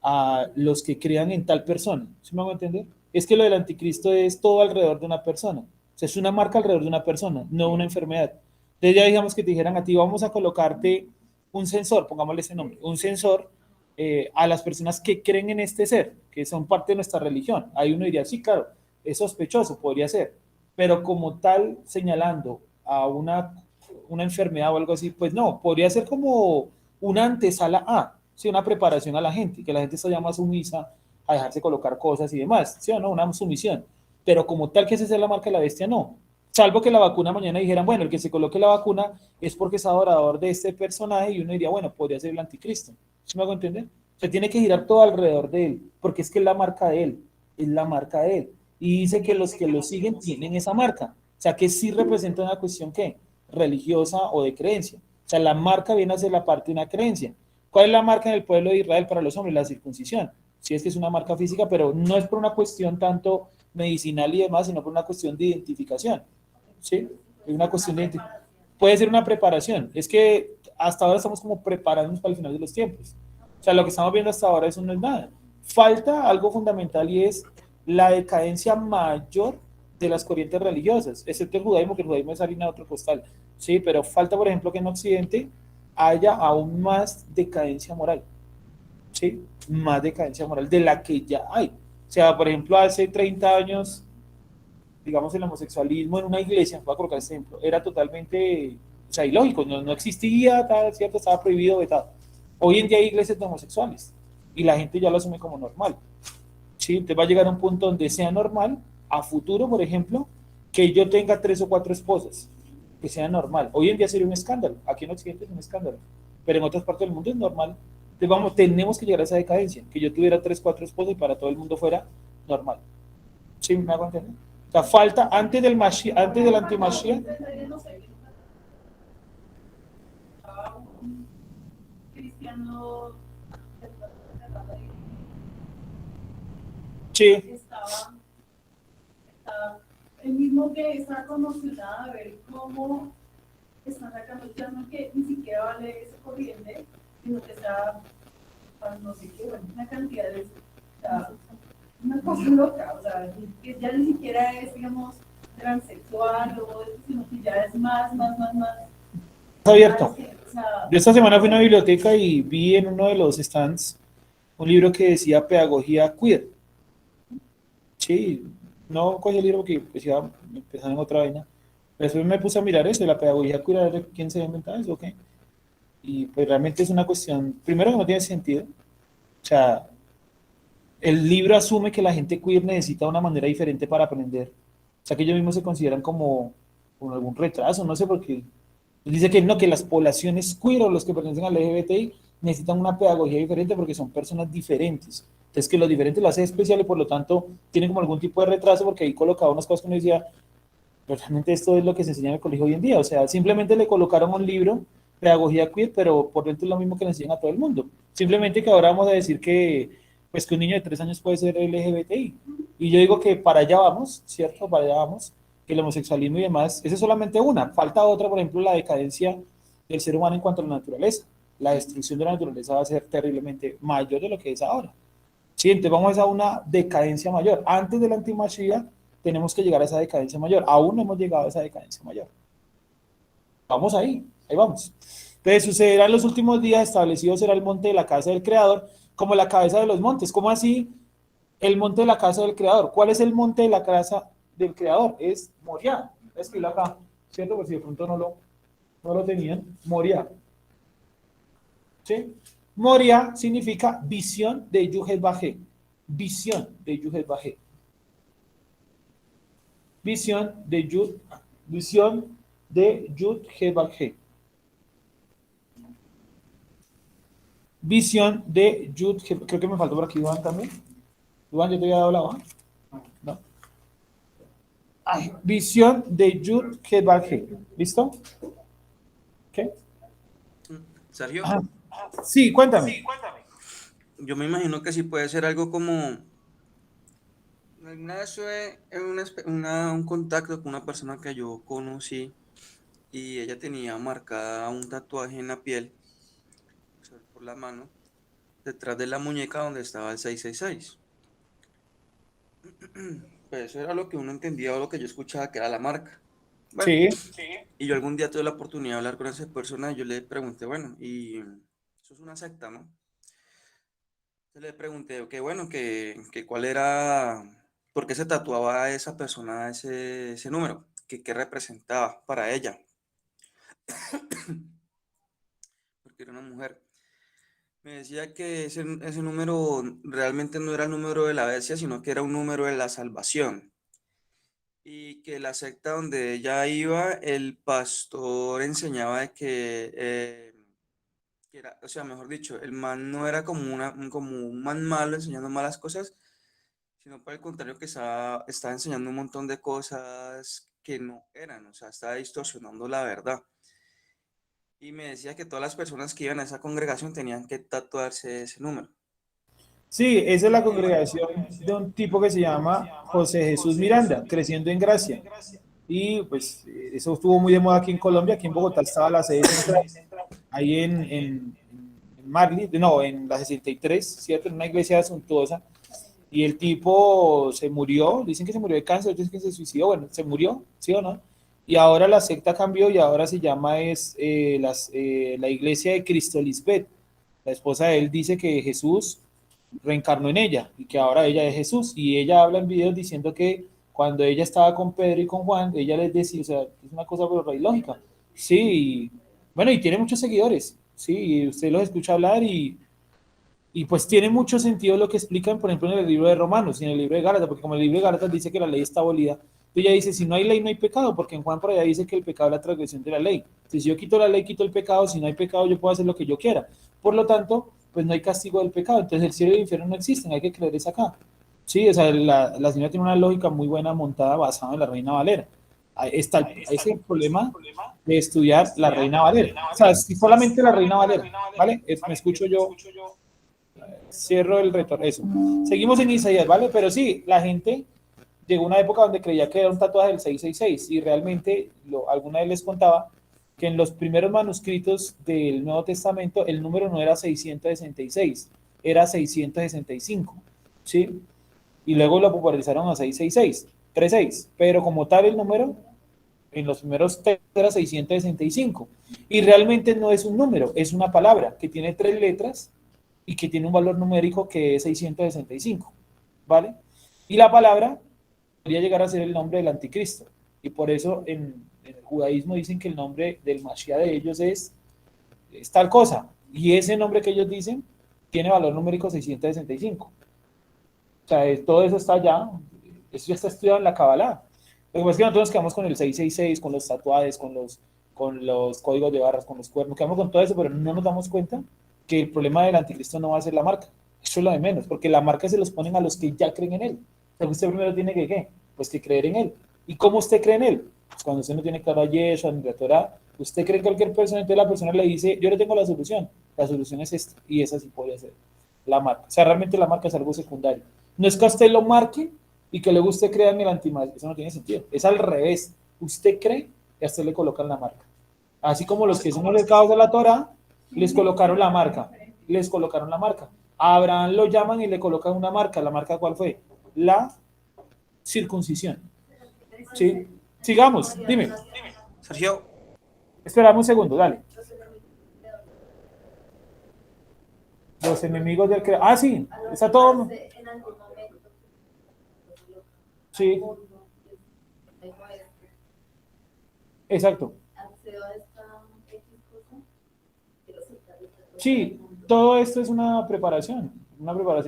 a los que crean en tal persona. ¿Sí me hago entender? Es que lo del anticristo es todo alrededor de una persona. O sea, es una marca alrededor de una persona, no una enfermedad. Entonces ya digamos que te dijeran a ti, vamos a colocarte un sensor, pongámosle ese nombre, un sensor a las personas que creen en este ser, que son parte de nuestra religión. Ahí uno diría, sí, claro, es sospechoso, podría ser, pero como tal, señalando a una enfermedad o algo así, pues no, podría ser como una antesala a, ¿sí? Una preparación a la gente, que la gente está ya más sumisa a dejarse colocar cosas y demás, ¿sí o no? Una sumisión, pero como tal que esa es la marca de la bestia, no. Salvo que la vacuna mañana dijeran, bueno, el que se coloque la vacuna es porque es adorador de este personaje y uno diría, bueno, podría ser el anticristo. ¿Sí me hago entender? Se tiene que girar todo alrededor de él, porque es que es la marca de él, es la marca de él. Y dice que los que lo siguen tienen esa marca. O sea, que sí representa una cuestión, ¿qué? Religiosa o de creencia. O sea, la marca viene a ser la parte de una creencia. ¿Cuál es la marca en el pueblo de Israel para los hombres? La circuncisión. Sí, es que es una marca física, pero no es por una cuestión tanto medicinal y demás, sino por una cuestión de identificación. ¿Sí? Es una cuestión de identificación. Puede ser una preparación. Es que hasta ahora estamos como preparándonos para el final de los tiempos. O sea, lo que estamos viendo hasta ahora, eso no es nada. Falta algo fundamental y es la decadencia mayor de las corrientes religiosas, excepto el judaísmo, que el judaísmo es harina de otro costal. Sí, pero falta, por ejemplo, que en Occidente haya aún más decadencia moral. ¿Sí? Más decadencia moral de la que ya hay. O sea, por ejemplo, hace 30 años, digamos, el homosexualismo en una iglesia, voy a colocar este ejemplo, era totalmente, o sea, ilógico, no existía, ¿cierto? Estaba prohibido, vetado. Hoy en día hay iglesias de homosexuales y la gente ya lo asume como normal. ¿Sí? Entonces va a llegar a un punto donde sea normal, a futuro, por ejemplo, que yo tenga 3 o 4 esposas, que sea normal. Hoy en día sería un escándalo, aquí en Occidente es un escándalo, pero en otras partes del mundo es normal. Entonces vamos, tenemos que llegar a esa decadencia, que yo tuviera 3, 4 esposas y para todo el mundo fuera normal. ¿Sí? ¿Me hago entender? O sea, falta antes del Mashiach, antes del anti-Mashiach. Un cristiano Sí, estaba el mismo que está conmocionada de ver cómo están sacando ya que ni siquiera vale esa corriente, sino que está para no sé qué, bueno, una cantidad de una cosa loca, o sea, que ya ni siquiera es, digamos, transexual o eso, sino que ya es más. está abierto. O sea, Yo esta semana fui a una biblioteca y vi en uno de los stands un libro que decía Pedagogía Queer. Sí, no cogí el libro porque pues iba a empezar en otra vaina. Después me puse a mirar eso, de la pedagogía queer, a ver quién se inventado eso, ok. Y pues realmente es una cuestión, primero que no tiene sentido. O sea, el libro asume que la gente queer necesita una manera diferente para aprender. O sea, que ellos mismos se consideran como algún retraso, no sé por qué. Dice que no, que las poblaciones queer o los que pertenecen al LGBTI necesitan una pedagogía diferente porque son personas diferentes. Entonces, que lo diferente lo hace especial y por lo tanto tienen como algún tipo de retraso porque ahí colocaba unas cosas que uno decía, pero realmente esto es lo que se enseña en el colegio hoy en día. O sea, simplemente le colocaron un libro, pedagogía queer, pero por dentro es lo mismo que le enseñan a todo el mundo. Simplemente que ahora vamos a decir que, pues, que un niño de 3 años puede ser LGBTI. Y yo digo que para allá vamos, ¿cierto? Para allá vamos, que el homosexualismo y demás, esa es solamente una. Falta otra, por ejemplo, la decadencia del ser humano en cuanto a la naturaleza. La destrucción de la naturaleza va a ser terriblemente mayor de lo que es ahora. Sí, entonces vamos a una decadencia mayor. Antes de la antimachía tenemos que llegar a esa decadencia mayor. Aún no hemos llegado a esa decadencia mayor. Vamos ahí vamos. Entonces sucederá en los últimos días, establecido será el monte de la casa del Creador como la cabeza de los montes. ¿Cómo así el monte de la casa del Creador? ¿Cuál es el monte de la casa del Creador? Es Moriah. Escribirlo acá, ¿cierto? Por si de pronto no lo tenían. Moriah. ¿Sí? Moriah significa visión de Yuhet Bajé. Visión de Yuhet Bajé. Visión de Yud He Bajé. Visión de Yud He. Creo que me faltó por aquí Iván también. Iván, yo te había dado la hoja. No. Ay, visión de Yud He Bajé. ¿Listo? ¿Qué? Sergio, Ajá. Sí, cuéntame. yo me imagino que sí puede ser algo como. Alguna vez tuve un contacto con una persona que yo conocí y ella tenía marcada un tatuaje en la piel, o sea, por la mano. detrás de la muñeca donde estaba el 666. Pues eso era lo que uno entendía o lo que yo escuchaba que era la marca. Bueno, Sí, y yo algún día tuve la oportunidad de hablar con esa persona y yo le pregunté, bueno, y eso es una secta, ¿no? Entonces le pregunté, que bueno, que cuál era, por qué se tatuaba a esa persona ese número, que qué representaba para ella, porque era una mujer. Me decía que ese número realmente no era el número de la bestia, sino que era un número de la salvación. Y que la secta donde ella iba, el pastor enseñaba de que era, o sea, mejor dicho, el man no era como, como un man malo enseñando malas cosas, sino por el contrario que estaba enseñando un montón de cosas que no eran, o sea, estaba distorsionando la verdad. Y me decía que todas las personas que iban a esa congregación tenían que tatuarse ese número. sí, esa es la congregación de un tipo que se llama José Jesús Miranda, Creciendo en Gracia. Y pues eso estuvo muy de moda aquí en Colombia, aquí en Bogotá estaba la sede central, ahí en Marley, no, en la 63, ¿cierto? En una iglesia suntuosa. Y el tipo se murió, dicen que se murió de cáncer, dicen que se suicidó, bueno, se murió, ¿sí o no? Y ahora la secta cambió y ahora se llama la iglesia de Cristo Lisbeth. La esposa de él dice que Jesús reencarnó en ella y que ahora ella es Jesús. Y ella habla en videos diciendo que cuando ella estaba con Pedro y con Juan, ella les decía, o sea, es una cosa pero ilógica. Sí, y, bueno, y tiene muchos seguidores, sí, y usted los escucha hablar y pues tiene mucho sentido lo que explican, por ejemplo, en el libro de Romanos y en el libro de Gálatas, porque como el libro de Gálatas dice que la ley está abolida, ella dice, si no hay ley, no hay pecado, porque en Juan por allá dice que el pecado es la transgresión de la ley. Si yo quito la ley, quito el pecado, si no hay pecado, yo puedo hacer lo que yo quiera. Por lo tanto, pues no hay castigo del pecado, entonces el cielo y el infierno no existen, hay que creer es acá. Sí, o sea, la señora tiene una lógica muy buena montada basada en la Reina Valera. Ahí está ese problema de estudiar la Reina Valera. O sea, si solamente la Reina Valera, ¿vale? Me escucho yo, cierro el retorno, eso. Seguimos en Isaías, ¿vale? Pero sí, la gente llegó a una época donde creía que era un tatuaje del 666 y realmente, alguna vez les contaba que en los primeros manuscritos del Nuevo Testamento el número no era 666, era 665, ¿sí? Y luego lo popularizaron a 666, 36, pero como tal el número en los primeros textos era 665 y realmente no es un número, es una palabra que tiene 3 letras y que tiene un valor numérico que es 665, ¿vale? Y la palabra podría llegar a ser el nombre del anticristo. Y por eso en el judaísmo dicen que el nombre del Mashiach de ellos es tal cosa. Y ese nombre que ellos dicen tiene valor numérico 665. O sea, todo eso está allá, eso ya está estudiado en la Kabbalah. Lo que pasa es que nosotros nos quedamos con el 666, con los tatuajes, con los códigos de barras, con los cuernos, quedamos con todo eso, pero no nos damos cuenta que el problema del anticristo no va a ser la marca. Eso es lo de menos, porque la marca se los ponen a los que ya creen en él. Entonces usted primero tiene que, ¿qué? Pues que creer en él. ¿Y cómo usted cree en él? Pues cuando usted no tiene claro a Yeshua ni la Torah, usted cree en cualquier persona, entonces la persona le dice, yo le tengo la solución es esta, y esa sí puede ser la marca. O sea, realmente la marca es algo secundario. No es que a usted lo marque y que luego usted crea en el antimagia, eso no tiene sentido. Es al revés. Usted cree y a usted le colocan la marca. Así como los que son acercados a la Torah, les colocaron la marca. Les colocaron la marca. A Abraham lo llaman y le colocan una marca. ¿La marca cuál fue? La circuncisión. ¿Sí? Sigamos, dime. Sergio, Esperamos un segundo, dale. Los enemigos del creador. Ah, sí, está todo. Sí, exacto. Sí, todo esto es una preparación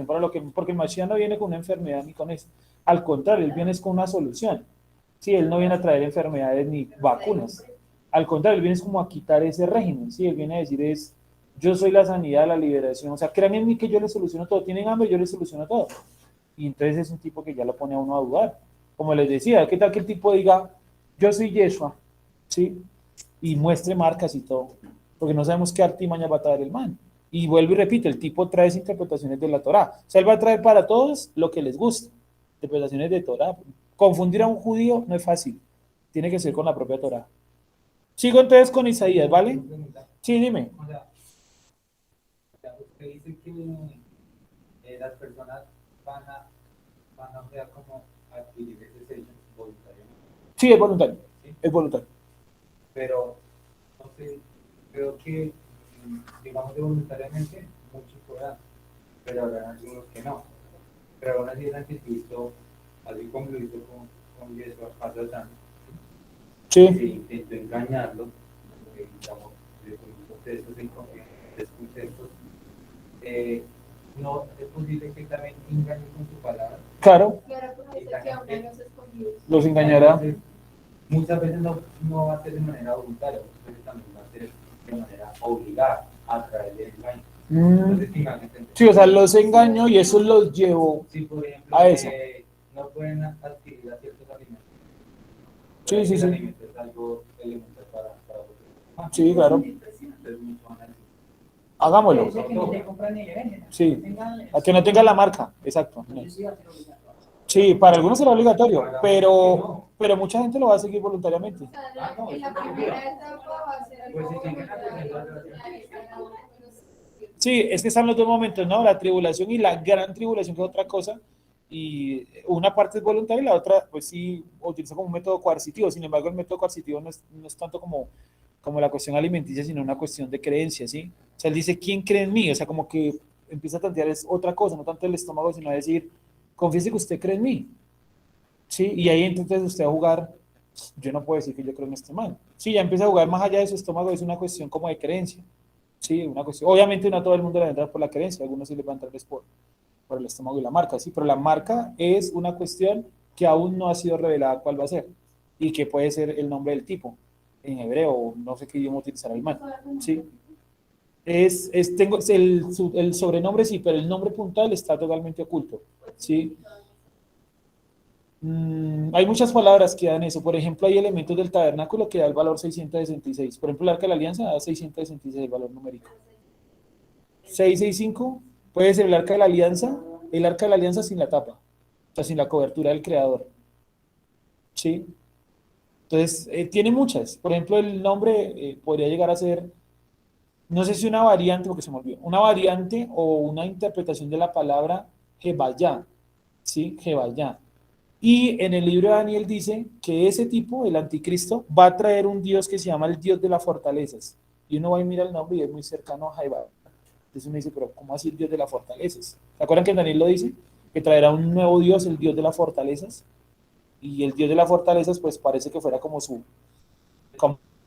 para lo que, porque el Mashiach no viene con una enfermedad ni con eso. Al contrario, él viene con una solución. Sí, él no viene a traer enfermedades ni vacunas. Al contrario, él viene como a quitar ese régimen. Sí, él viene a decir yo soy la sanidad, la liberación. O sea, crean en mí que yo les soluciono todo. Tienen hambre, yo les soluciono todo. Y entonces es un tipo que ya lo pone a uno a dudar. Como les decía, ¿qué tal que el tipo diga, yo soy Yeshua, ¿sí? Y muestre marcas y todo, porque no sabemos qué artimaña va a traer el man. Y vuelvo y repito, el tipo trae interpretaciones de la Torá. O sea, él va a traer para todos lo que les gusta. Interpretaciones de Torá. Confundir a un judío no es fácil. Tiene que ser con la propia Torá. Sigo entonces con Isaías, ¿vale? Sí, dime. que dice que las personas van a o sea, como adquirir ese sello voluntariamente, Sí, es voluntario, ¿sí? es voluntario. Pero, no sé, creo que, digamos, de voluntariamente, muchos podrán, pero habrá algunos que no. Pero aún así el anticristo, así como lo hizo con Yeshua Hasatán, Sí, se intentó engañarlo, digamos, de contextos en contextos, no es posible que también engañe con su palabra. claro, Claro, como dice que aún en los escondidos. los engañará. Entonces, muchas veces no va a ser de manera voluntaria, muchas veces también va a ser de manera obligada a través del engaño. Entonces, díganme, Sí, o sea, los engaño y eso los llevo si por ejemplo a eso. no pueden adquirir a ciertos alimentos, Sí, pero sí, el sí. alimento es algo elemental para vosotros. Sí, claro. Entonces, muchos van a decir, Hagámoslo. Dice que ni te compran ni le venden. Sí, a que no tenga la marca, exacto. Sí, para algunos será obligatorio, pero mucha gente lo va a seguir voluntariamente. O sea, en la primera etapa va a ser pues algo si siguen voluntario. aprendiendo, Sí, es que están los dos momentos, ¿no? La tribulación y la gran tribulación, que es otra cosa. Y una parte es voluntaria y la otra, pues sí, utiliza como un método coercitivo. Sin embargo, el método coercitivo no es tanto como la cuestión alimenticia, sino una cuestión de creencia, ¿sí? O sea, él dice, ¿quién cree en mí? O sea, como que empieza a tantear es otra cosa, no tanto el estómago, sino decir, confiese que usted cree en mí, ¿sí? Y ahí entonces usted va a jugar, yo no puedo decir que yo creo en este man. Sí, ya empieza a jugar más allá de su estómago, es una cuestión como de creencia. Sí, una cuestión. Obviamente no a todo el mundo le va a entrar por la creencia, algunos sí le van a entrar por el estómago y la marca, sí, pero la marca es una cuestión que aún no ha sido revelada cuál va a ser y que puede ser el nombre del tipo en hebreo, o no sé qué idioma utilizará el man, sí. Tengo el sobrenombre sí, pero el nombre puntual está totalmente oculto, sí. Hay muchas palabras que dan eso. Por ejemplo, hay elementos del tabernáculo que da el valor 666. Por ejemplo, el arca de la alianza da 666 el valor numérico. 665 puede ser el arca de la alianza sin la tapa, o sea, sin la cobertura del creador. ¿Sí? Entonces, tiene muchas. Por ejemplo, el nombre podría llegar a ser, no sé si una variante, porque se me olvidó, una variante o una interpretación de la palabra Jebayá. ¿Sí? Jebayá. Y en el libro de Daniel dice que ese tipo, el anticristo, va a traer un Dios que se llama el Dios de las fortalezas. Y uno va y mira el nombre y es muy cercano a Jehová. Entonces uno dice, pero ¿cómo así el Dios de las fortalezas? ¿Se acuerdan que Daniel lo dice? Que traerá un nuevo Dios, el Dios de las fortalezas. Y el Dios de las fortalezas, pues parece que fuera como,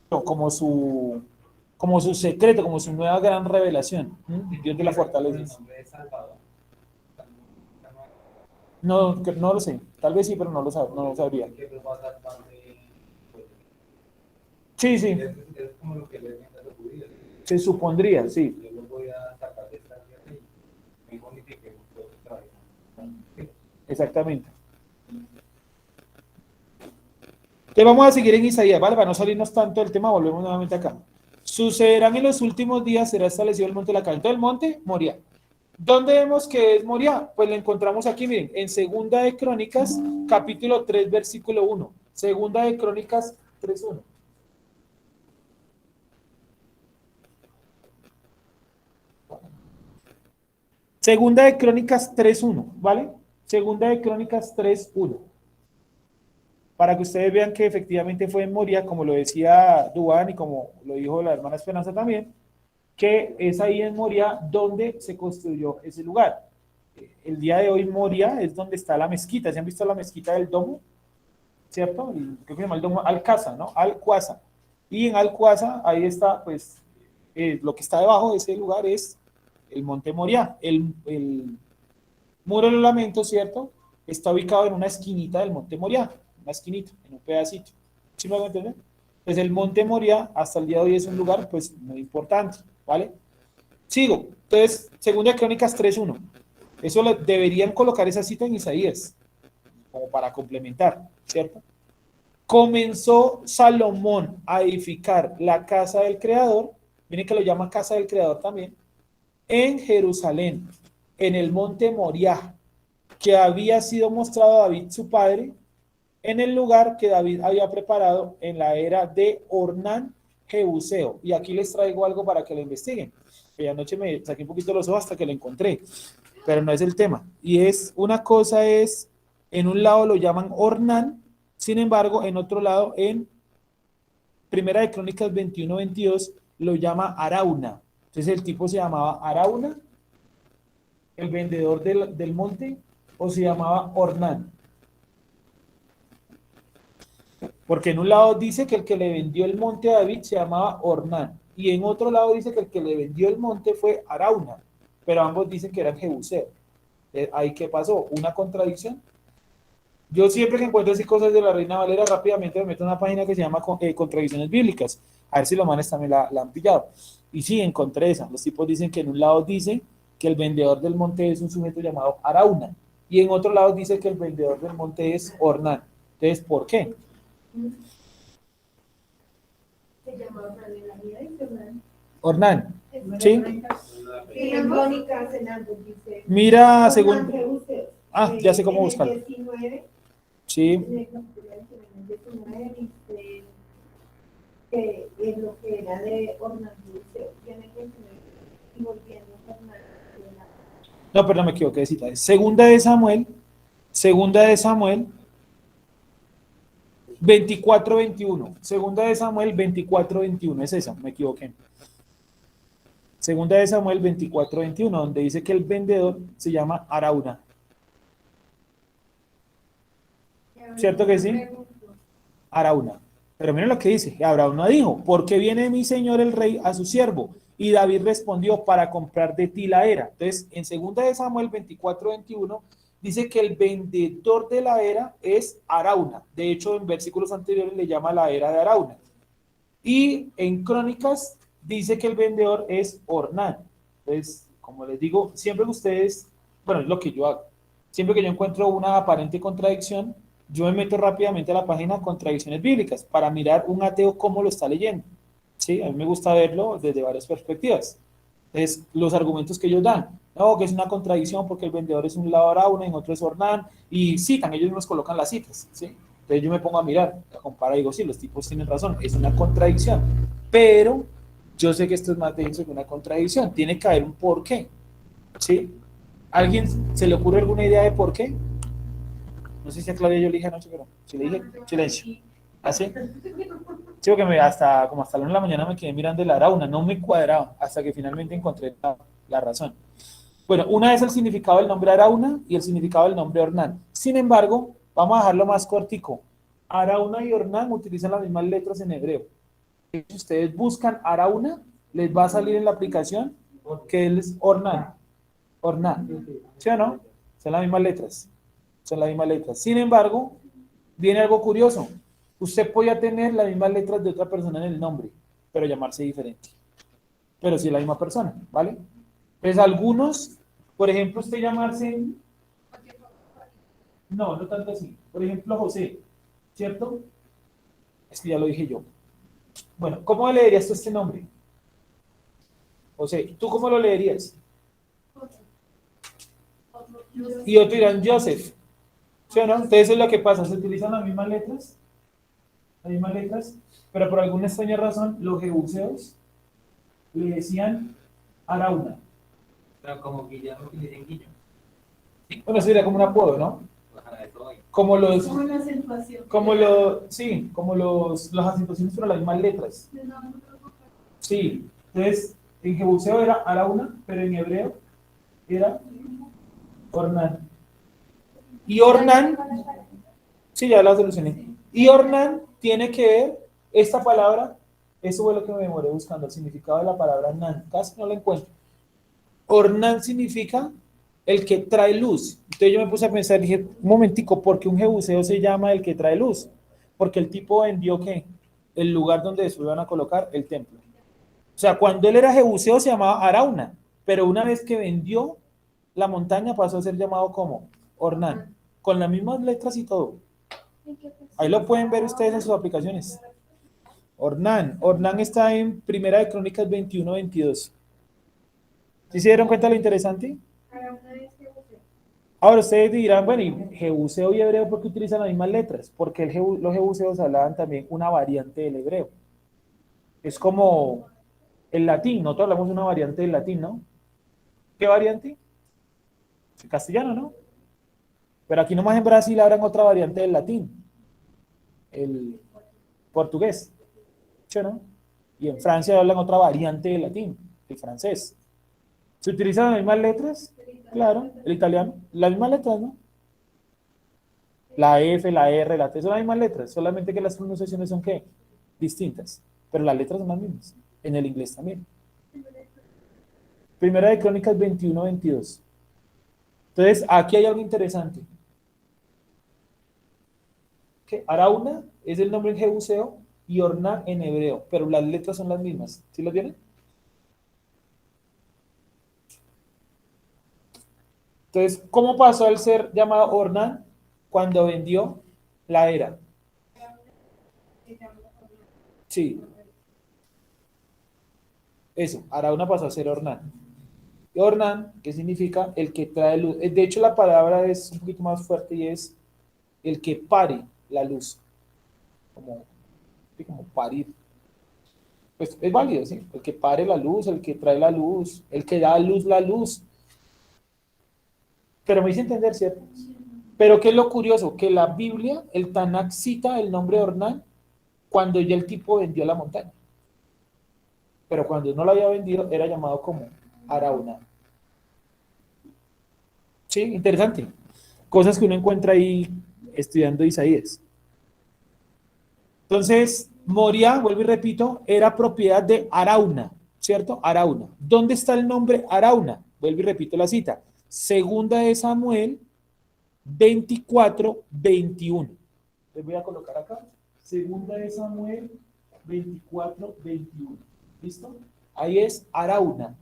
como su, como su secreto, como su nueva gran revelación. ¿Mm? Dios de las el fortalezas. nombre de Salvador. No, no lo sé. Tal vez sí, pero no lo sabría. Que los va a salvar de, pues, Sí, sí. es como lo que le dicen a los judíos. Se supondría, sí. Yo los voy a sacar de esta tierra y me bonifiquemos todos otra vez. ¿Sí? Exactamente. Entonces vamos a seguir en Isaías, ¿vale? Para no salirnos tanto del tema, volvemos nuevamente acá. Sucederán en los últimos días, será establecido el monte de la cabeza. Entonces el monte, Moría. ¿Dónde vemos que es Moría? Pues lo encontramos aquí, miren, en Segunda de Crónicas, capítulo 3, versículo 1. Segunda de Crónicas 3:1. Segunda de Crónicas 3:1, ¿vale? Segunda de Crónicas 3:1. Para que ustedes vean que efectivamente fue en Moria, como lo decía Duván y como lo dijo la hermana Esperanza también, que es ahí en Moria donde se construyó ese lugar. El día de hoy Moria es donde está la mezquita. ¿Se han visto la mezquita del Domo? ¿Cierto? Creo que se llama el Domo Al-Qaza, ¿no? Al-Qaza. Y en Al-Qaza, ahí está, pues, lo que está debajo de ese lugar es el monte Moria. El muro de los lamentos, ¿cierto? Está ubicado en una esquinita del monte Moria, una esquinita, en un pedacito. ¿Sí me van a entender? Pues el monte Moria hasta el día de hoy es un lugar, pues, muy importante, ¿vale? Sigo. Entonces, Segunda Crónicas 3:1. Eso deberían colocar esa cita en Isaías, como para complementar, ¿cierto? Comenzó Salomón a edificar la casa del Creador, miren que lo llama casa del Creador también, en Jerusalén, en el monte Moriah, que había sido mostrado a David su padre, en el lugar que David había preparado en la era de Ornán, Jebuseo. Y aquí les traigo algo para que lo investiguen. Que anoche me saqué un poquito los ojos hasta que lo encontré, pero no es el tema. Y es, una cosa es, en un lado lo llaman Ornán, sin embargo, en otro lado, en Primera de Crónicas 21-22, lo llama Arauna. Entonces el tipo se llamaba Arauna, el vendedor del monte, o se llamaba Ornán. Porque en un lado dice que el que le vendió el monte a David se llamaba Ornán, y en otro lado dice que el que le vendió el monte fue Arauna, pero ambos dicen que eran Jebuseo. ¿Ahí qué pasó? ¿Una contradicción? Yo siempre que encuentro así cosas de la Reina Valera, rápidamente me meto a una página que se llama Contradicciones Bíblicas, a ver si los manes también la han pillado. Y sí, encontré esa. Los tipos dicen que en un lado dice que el vendedor del monte es un sujeto llamado Arauna, y en otro lado dice que el vendedor del monte es Ornán. Entonces, ¿por qué? Se llama Ornán en la vida y Ornán. Ornán, ¿sí? Y en Crónicas en algo dice. Mira, según... Ornán Jebuseo. ya sé cómo En el buscarlo. 19, Sí, en el capítulo 19 dice que es lo que era de Ornán Jebuseo. Y en el 29, y volviendo a Ornán. no, perdón, me equivoqué de cita. Segunda de Samuel 24-21. Segunda de Samuel 24-21, es esa, me equivoqué. Segunda de Samuel 24-21, donde dice que el vendedor se llama Arauna. ¿Cierto que sí? Arauna. Pero miren lo que dice, Arauna dijo, ¿por qué viene mi señor el rey a su siervo? Y David respondió, para comprar de ti la era. Entonces, en segunda de Samuel 24-21, dice que el vendedor de la era es Arauna. De hecho, en versículos anteriores le llama la era de Arauna. Y en Crónicas dice que el vendedor es Ornán. Entonces, como les digo, siempre que ustedes, bueno, es lo que yo hago. Siempre que yo encuentro una aparente contradicción, yo me meto rápidamente a la página Contradicciones Bíblicas para mirar un ateo cómo lo está leyendo. ¿Sí? A mí me gusta verlo desde varias perspectivas. Entonces, los argumentos que ellos dan, no, que es una contradicción porque el vendedor es un lado Arauna y en otro es Ornán, y citan, ellos mismos colocan las citas, ¿sí? Entonces yo me pongo a mirar, a comparar y digo, sí, los tipos tienen razón, es una contradicción, pero yo sé que esto es más denso que una contradicción, tiene que haber un porqué, ¿sí? ¿Alguien se le ocurre alguna idea de por qué? No sé si a Claudia yo le dije anoche, pero si le dije, silencio. ¿Así? Sí, porque hasta como hasta la 1 de la mañana me quedé mirando el Arauna, no me cuadraba, hasta que finalmente encontré la razón. Bueno, una es el significado del nombre Arauna y el significado del nombre Ornán. Sin embargo, vamos a dejarlo más cortico. Arauna y Ornán utilizan las mismas letras en hebreo. Si ustedes buscan Arauna, les va a salir en la aplicación que es Ornán. Ornán. ¿Sí o no? Son las mismas letras. Son las mismas letras. Sin embargo, viene algo curioso. Usted podía tener las mismas letras de otra persona en el nombre, pero llamarse diferente. Pero sí es la misma persona, ¿vale? Pues algunos, por ejemplo, usted llamarse... No, no tanto así. Por ejemplo, José, ¿cierto? Es que ya lo dije yo. Bueno, ¿cómo leerías tú este nombre? José, ¿tú cómo lo leerías? Y otro dirán Joseph. ¿Sí o no? Entonces es lo que pasa, se utilizan las mismas letras, pero por alguna extraña razón los jebuseos le decían Arauna. Pero como Guillermo que le dicen Guillo. Bueno, eso sería como un apodo, ¿no? Como los, Como una acentuación. sí, como las acentuaciones pero las mismas letras. Sí, entonces en jebuseo era Arauna, pero en hebreo era Ornán. Y Ornán, sí, ya la solucioné. Y Ornán tiene que ver, esta palabra, eso fue lo que me demoré buscando, el significado de la palabra Nan, casi no lo encuentro. Ornán significa el que trae luz. Entonces yo me puse a pensar, dije, un momentico, ¿por qué un jebuseo se llama el que trae luz? Porque el tipo vendió, ¿qué? El lugar donde después iban a colocar el templo. O sea, cuando él era jebuseo se llamaba Arauna, pero una vez que vendió la montaña pasó a ser llamado como Ornán, con las mismas letras y todo. Ahí lo pueden ver ustedes en sus aplicaciones. Ornán está en Primera de Crónicas 21-22. ¿Sí se dieron cuenta de lo interesante? Ahora ustedes dirán, bueno, y jebuseo y hebreo, ¿por qué utilizan las mismas letras? Porque los jebuseos hablaban también una variante del hebreo. Es como el latín, nosotros hablamos de una variante del latín, ¿no? ¿Qué variante? El castellano, ¿no? Pero aquí nomás en Brasil hablan otra variante del latín, el portugués, ¿sí o no? Y en Francia hablan otra variante del latín, el francés. ¿Se utilizan las mismas letras? Claro, el italiano, las mismas letras, ¿no? La F, la R, la T son las mismas letras, solamente que las pronunciaciones son ¿qué? Distintas, pero las letras son las mismas, en el inglés también. Primera de Crónicas 21-22. Entonces, aquí hay algo interesante. Que Arauna es el nombre en jebuseo y Orná en hebreo, pero las letras son las mismas. ¿Sí lo tienen? Entonces, ¿cómo pasó al ser llamado Orná cuando vendió la era? Sí, eso, Arauna pasó a ser Ornán. Y Ornán, ¿qué significa? El que trae luz. De hecho, la palabra es un poquito más fuerte y es el que pare la luz. Como, sí, como parir. Pues es válido, ¿sí? El que pare la luz, el que trae la luz, el que da a luz la luz. Pero me hice entender, ¿cierto? Pero ¿qué es lo curioso? Que la Biblia, el Tanakh cita el nombre de Ornán cuando ya el tipo vendió la montaña. Pero cuando no la había vendido, era llamado como Arauna. Sí, interesante. Cosas que uno encuentra ahí estudiando Isaías. Entonces, Moria, vuelvo y repito, era propiedad de Arauna, ¿cierto? Arauna. ¿Dónde está el nombre Arauna? Vuelvo y repito la cita. Segunda de Samuel 24-21. Les voy a colocar acá. Segunda de Samuel 24-21. ¿Listo? Ahí es Arauna.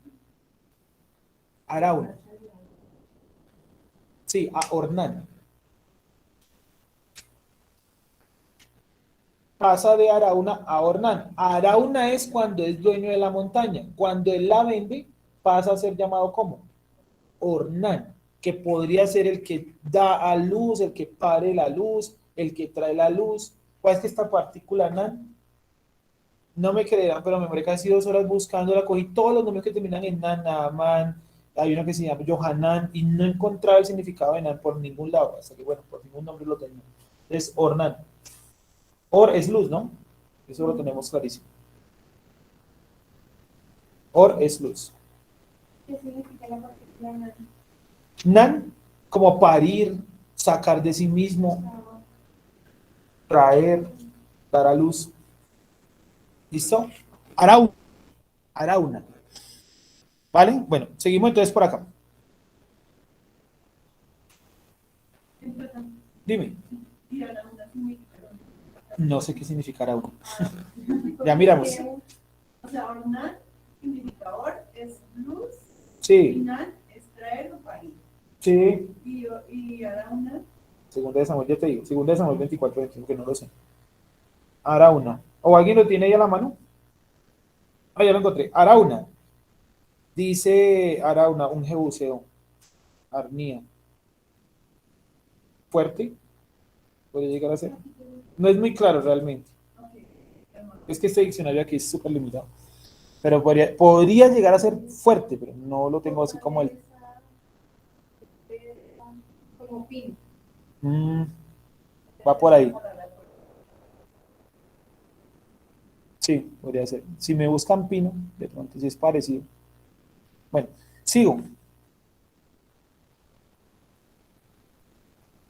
Arauna. Sí, a Ornán. Pasa de Arauna a Ornán. Arauna es cuando es dueño de la montaña. Cuando él la vende, pasa a ser llamado como Ornán, que podría ser el que da a luz, el que pare la luz, el que trae la luz. ¿Cuál es que esta partícula Nan? No me creerán, pero me demoré casi 2 horas buscándola. Cogí todos los nombres que terminan en Nan, Naaman. Hay uno que se llama Johanan y no encontraba el significado de Nan por ningún lado. Hasta que, bueno, por ningún nombre lo tenía. Es Ornán. Or es luz, ¿no? Eso lo tenemos clarísimo. Or es luz. ¿Qué significa la partícula nana? Nan, como parir, sacar de sí mismo, traer, dar a luz. ¿Listo? Arauna. Arauna. ¿Vale? Bueno, seguimos entonces por acá. Dime. Y ahora una significa. No sé qué significa Arauna. Ya miramos. O sea, ornar significa or es luz, y Sí, nan es traer o parir. sí. Y arauna, Segunda de Samuel, ya te digo. Segunda de Samuel 24-21, que no lo sé. Arauna. ¿O alguien lo tiene ahí a la mano? Ah, ya lo encontré. Arauna. Dice Arauna, un jebuseo. Arnía. Fuerte. Puede llegar a ser. No es muy claro realmente. Es que este diccionario aquí es súper limitado. Pero podría llegar a ser fuerte, pero no lo tengo así como el. Como pin. Va por ahí. Sí, podría ser. Si me buscan pino, de pronto sí es parecido. Bueno, sigo.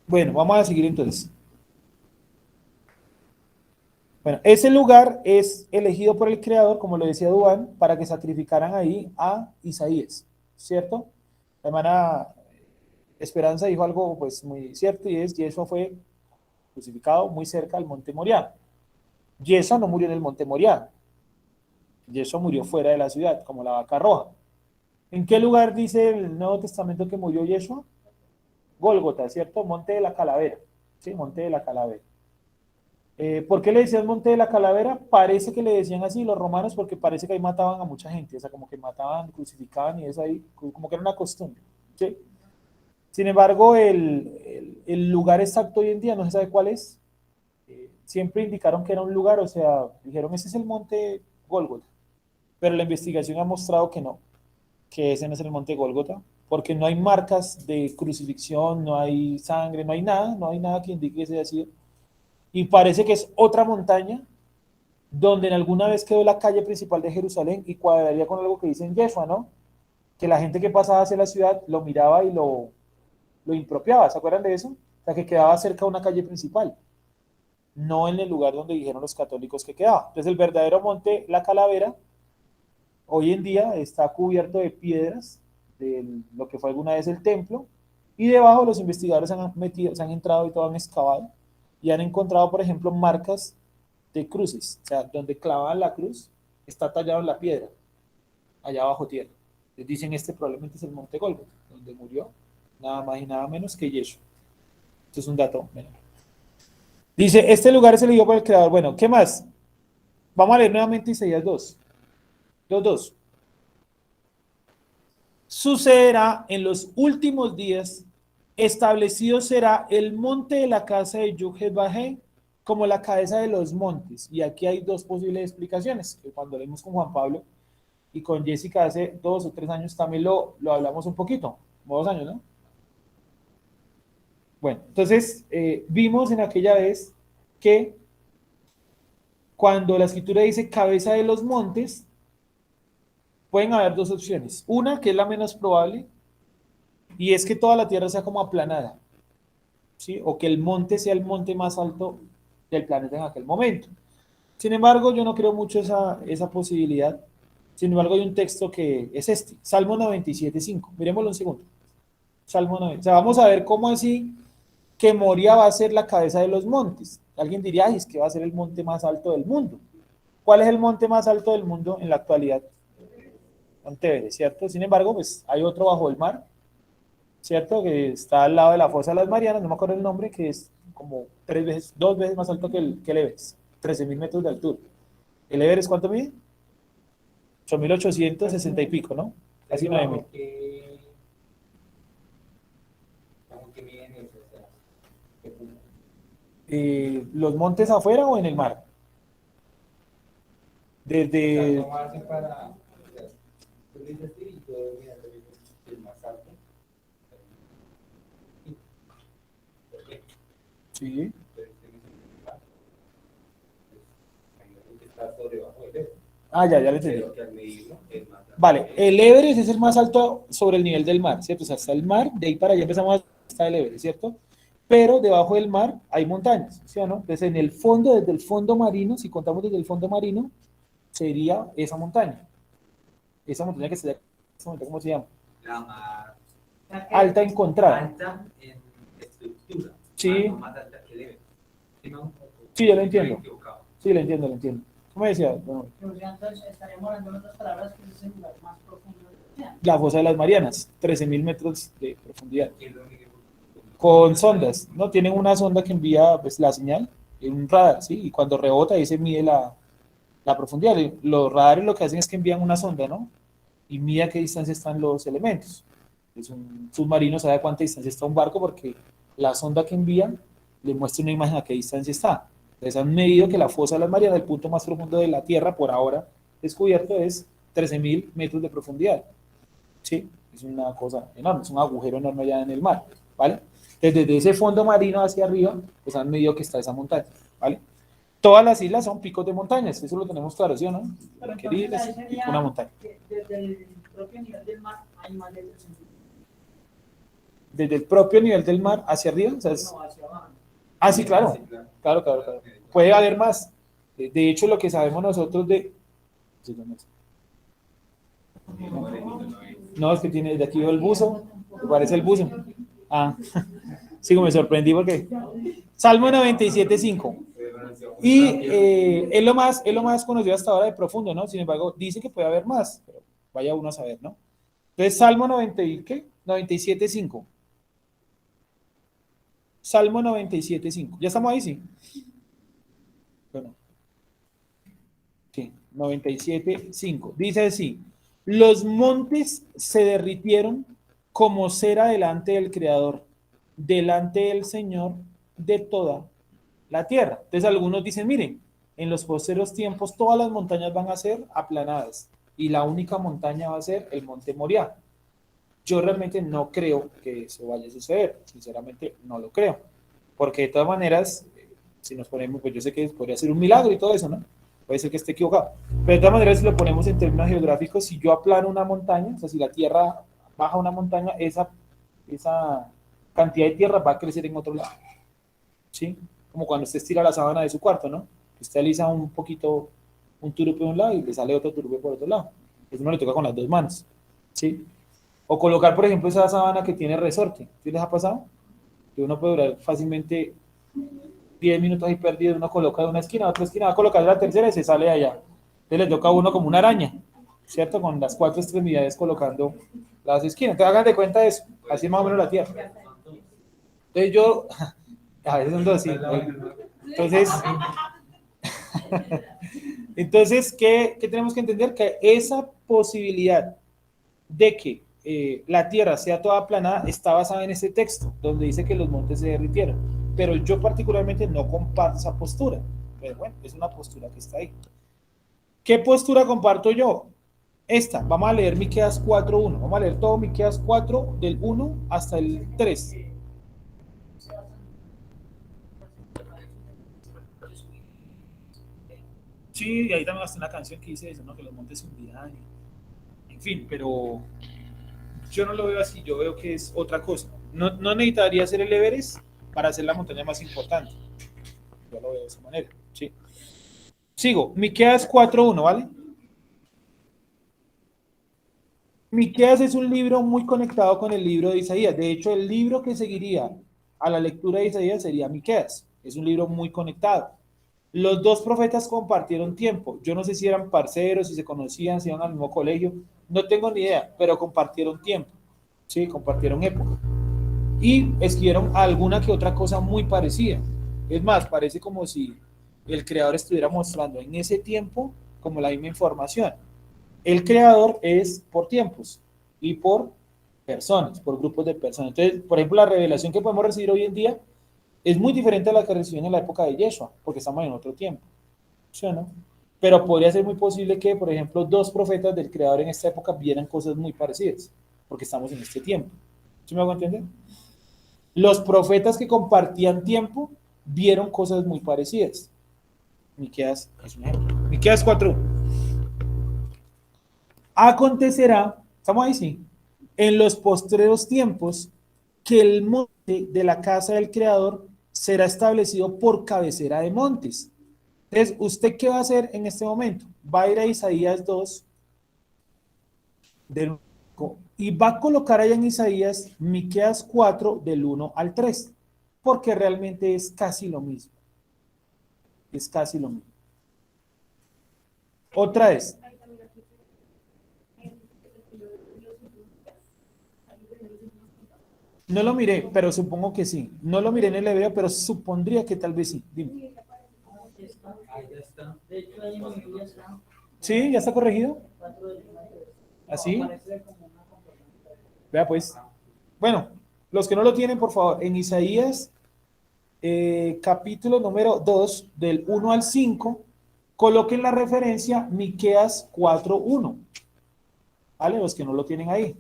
Bueno, vamos a seguir entonces. Bueno, ese lugar es elegido por el Creador, como lo decía Duván, para que sacrificaran ahí a Isaías, ¿cierto? La hermana Esperanza dijo algo pues muy cierto y es, Yeshua fue crucificado muy cerca del monte Moriah. Yeshua no murió en el monte Moriah. Yeshua murió fuera de la ciudad, como la vaca roja. ¿En qué lugar dice el Nuevo Testamento que murió Yeshua? Gólgota, ¿cierto? Monte de la Calavera. Sí, Monte de la Calavera. ¿Por qué le decían Monte de la Calavera? Parece que le decían así los romanos porque parece que ahí mataban a mucha gente, o sea, como que mataban, crucificaban y eso ahí, como que era una costumbre. ¿Sí? Sin embargo, el lugar exacto hoy en día no se sabe cuál es. Siempre indicaron que era un lugar, o sea, dijeron, ese es el monte Gólgota. Pero la investigación ha mostrado que no, que ese no es el monte Gólgota, porque no hay marcas de crucifixión, no hay sangre, no hay nada que indique que sea así. Y parece que es otra montaña donde en alguna vez quedó la calle principal de Jerusalén y cuadraría con algo que dice en Yeshua, ¿no? Que la gente que pasaba hacia la ciudad lo miraba y lo impropiaba, ¿se acuerdan de eso? O sea, que quedaba cerca de una calle principal, no en el lugar donde dijeron los católicos que quedaba. Entonces el verdadero monte La Calavera hoy en día está cubierto de piedras de lo que fue alguna vez el templo, y debajo los investigadores se han entrado y todo han excavado y han encontrado, por ejemplo, marcas de cruces, o sea, donde clavaban la cruz está tallado en la piedra, allá bajo tierra. Les dicen, este probablemente es el monte Gólgota, donde murió nada más y nada menos que Yeshua. Esto es un dato menor. Dice, este lugar es elegido por el Creador. Bueno, ¿qué más? Vamos a leer nuevamente Isaías 2. 2:2. Sucederá en los últimos días, establecido será el monte de la casa de Yud-Heh-Vah-Heh como la cabeza de los montes. Y aquí hay dos posibles explicaciones, que cuando leímos con Juan Pablo y con Jessica hace 2 o 3 años también lo hablamos un poquito, como 2 años, ¿no? Bueno, entonces vimos en aquella vez que cuando la escritura dice cabeza de los montes, pueden haber dos opciones. Una, que es la menos probable, y es que toda la tierra sea como aplanada, ¿sí? O que el monte sea el monte más alto del planeta en aquel momento. Sin embargo, yo no creo mucho esa posibilidad. Sin embargo, hay un texto que es este, Salmo 97:5. Miremoslo un segundo. Salmo 90. O sea, vamos a ver cómo así que Moria va a ser la cabeza de los montes. Alguien diría, ay, es que va a ser el monte más alto del mundo. ¿Cuál es el monte más alto del mundo en la actualidad? Monte Everest, ¿cierto? Sin embargo, pues hay otro bajo el mar, ¿cierto? Que está al lado de la fosa de las Marianas, no me acuerdo el nombre, que es como 2 veces más alto que el Everest, 13.000 metros de altura. ¿El Everest cuánto mide? 8.860 y pico, ¿no? Casi 9.000. ¿Cómo que miden eso? O sea, ¿Los montes afuera o en el mar? Desde... ¿cómo hacen para, o sea, tú dices así y tú miras el más alto? Sí. Está por debajo del Everest. Ah, ya le entendí. Pero que al medirlo es más alto. Vale, el Everest es el más alto sobre el nivel del mar, ¿cierto? O sea, está el mar, de ahí para allá empezamos hasta el Everest, ¿cierto? Pero debajo del mar hay montañas, ¿sí o no? Entonces, en el fondo, desde el fondo marino, si contamos desde el fondo marino, sería esa montaña. Esa montaña que se llama, ¿cómo se llama? La más Alta encontrada. alta en estructura. Sí. Más alta que el Everest. ¿Sí, no? Sí, yo lo entiendo. Estoy equivocado. Sí, lo entiendo. ¿Cómo decía? Bueno, Entonces, estaríamos hablando en otras palabras que es el lugar más profundo del océano. la fosa de las Marianas, 13.000 metros de profundidad. ¿Quién lo mide? Con sondas, ¿no? Tienen una sonda que envía pues, la señal en un radar, ¿sí? Y cuando rebota ahí se mide la profundidad. Los radares lo que hacen es que envían una sonda, ¿no? Y mide a qué distancia están los elementos. Es un submarino sabe a cuánta distancia está un barco porque la sonda que envían le muestra una imagen a qué distancia está. Entonces han medido que la fosa de las Marianas, el punto más profundo de la Tierra por ahora descubierto, es 13.000 metros de profundidad. ¿Sí? Es una cosa enorme, es un agujero enorme allá en el mar, ¿vale? Desde ese fondo marino hacia arriba, pues han medido que está esa montaña, ¿vale? Todas las islas son picos de montañas, eso lo tenemos claro, ¿sí o no? Pero Cualquier isla entonces es ahí pico de sería una montaña. que desde el propio nivel del mar hay más de 300. Desde el propio nivel del mar hacia arriba, o sea, No, hacia abajo. ah, sí, claro, claro. Puede haber más. De hecho, lo que sabemos nosotros de... No, es que tiene, de aquí veo el buzo, me parece el buzo. Ah, sí, me sorprendí porque... Salmo 97:5. Y es lo más conocido hasta ahora de profundo, ¿no? Sin embargo, dice que puede haber más, pero vaya uno a saber, ¿no? Entonces, Salmo 97:5. Salmo 97:5. ¿Ya estamos ahí? Sí. Bueno. Sí, 97:5. Dice así: los montes se derritieron como cera delante del Creador, delante del Señor de toda la tierra. Entonces algunos dicen, miren, en los posteriores tiempos todas las montañas van a ser aplanadas y la única montaña va a ser el monte Moriah. Yo realmente no creo que eso vaya a suceder, sinceramente no lo creo, porque de todas maneras, si nos ponemos, pues yo sé que podría ser un milagro y todo eso, ¿no? Puede ser que esté equivocado, pero de todas maneras si lo ponemos en términos geográficos, si yo aplano una montaña, o sea, si la Tierra baja una montaña, esa cantidad de tierra va a crecer en otro lado, ¿sí? Como cuando usted estira la sábana de su cuarto, ¿no? Usted alisa un poquito un turupe de un lado y le sale otro turupe por otro lado. Eso no le toca con las dos manos, ¿sí? O colocar, por ejemplo, esa sábana que tiene resorte. ¿Sí les ha pasado? Que uno puede durar fácilmente 10 minutos ahí perdido, uno coloca de una esquina a otra esquina, va a colocar de la tercera y se sale de allá. Entonces le toca a uno como una araña, ¿cierto? Con las 4 extremidades colocando las esquinas. Entonces hagan de cuenta de eso, así es más o menos la Tierra. Entonces yo, a veces son dos, sí. Entonces, ¿qué tenemos que entender? Que esa posibilidad de que la Tierra sea toda aplanada está basada en este texto, donde dice que los montes se derritieron. Pero yo particularmente no comparto esa postura. Pero bueno, es una postura que está ahí. ¿Qué postura comparto yo? Esta, vamos a leer Miqueas 4.1. Vamos a leer todo Miqueas 4, del 1 hasta el 3. Sí, y ahí también está una canción que dice eso, ¿no? Que los montes se hundirán. En fin, pero yo no lo veo así, yo veo que es otra cosa. No necesitaría ser el Everest para hacer la montaña más importante. Yo lo veo de esa manera, ¿sí? Sigo, Miqueas 4.1, ¿vale? Miqueas es un libro muy conectado con el libro de Isaías. De hecho, el libro que seguiría a la lectura de Isaías sería Miqueas. Es un libro muy conectado. Los dos profetas compartieron tiempo. Yo no sé si eran parceros, si se conocían, si iban al mismo colegio. No tengo ni idea, pero compartieron tiempo. Sí, compartieron época. Y escribieron alguna que otra cosa muy parecida. Es más, parece como si el creador estuviera mostrando en ese tiempo como la misma información. El creador es por tiempos y por personas, por grupos de personas. Entonces, por ejemplo, la revelación que podemos recibir hoy en día es muy diferente a la que recibieron en la época de Yeshua, porque estamos en otro tiempo. ¿Sí o no? Pero podría ser muy posible que, por ejemplo, dos profetas del creador en esta época vieran cosas muy parecidas, porque estamos en este tiempo. ¿Sí me hago entender? Los profetas que compartían tiempo vieron cosas muy parecidas. Miqueas es un ejemplo. Miqueas 4. Acontecerá, estamos ahí sí, en los postreros tiempos, que el monte de la casa del creador será establecido por cabecera de montes. Entonces, ¿usted qué va a hacer en este momento? Va a ir a Isaías 2 del 1 y va a colocar allá en Isaías Miqueas 4 del 1 al 3, porque realmente es casi lo mismo. Es casi lo mismo. Otra vez. No lo miré, pero supongo que sí. No lo miré en el hebreo, pero supondría que tal vez sí. Dime. Ahí ya está. De hecho, ahí en mi Biblia está. ¿Sí? ¿Ya está corregido? ¿Así? Vea pues. Bueno, los que no lo tienen, por favor, en Isaías, capítulo número 2, del 1 al 5, coloquen la referencia Miqueas 4.1. ¿Vale? Los que no lo tienen ahí.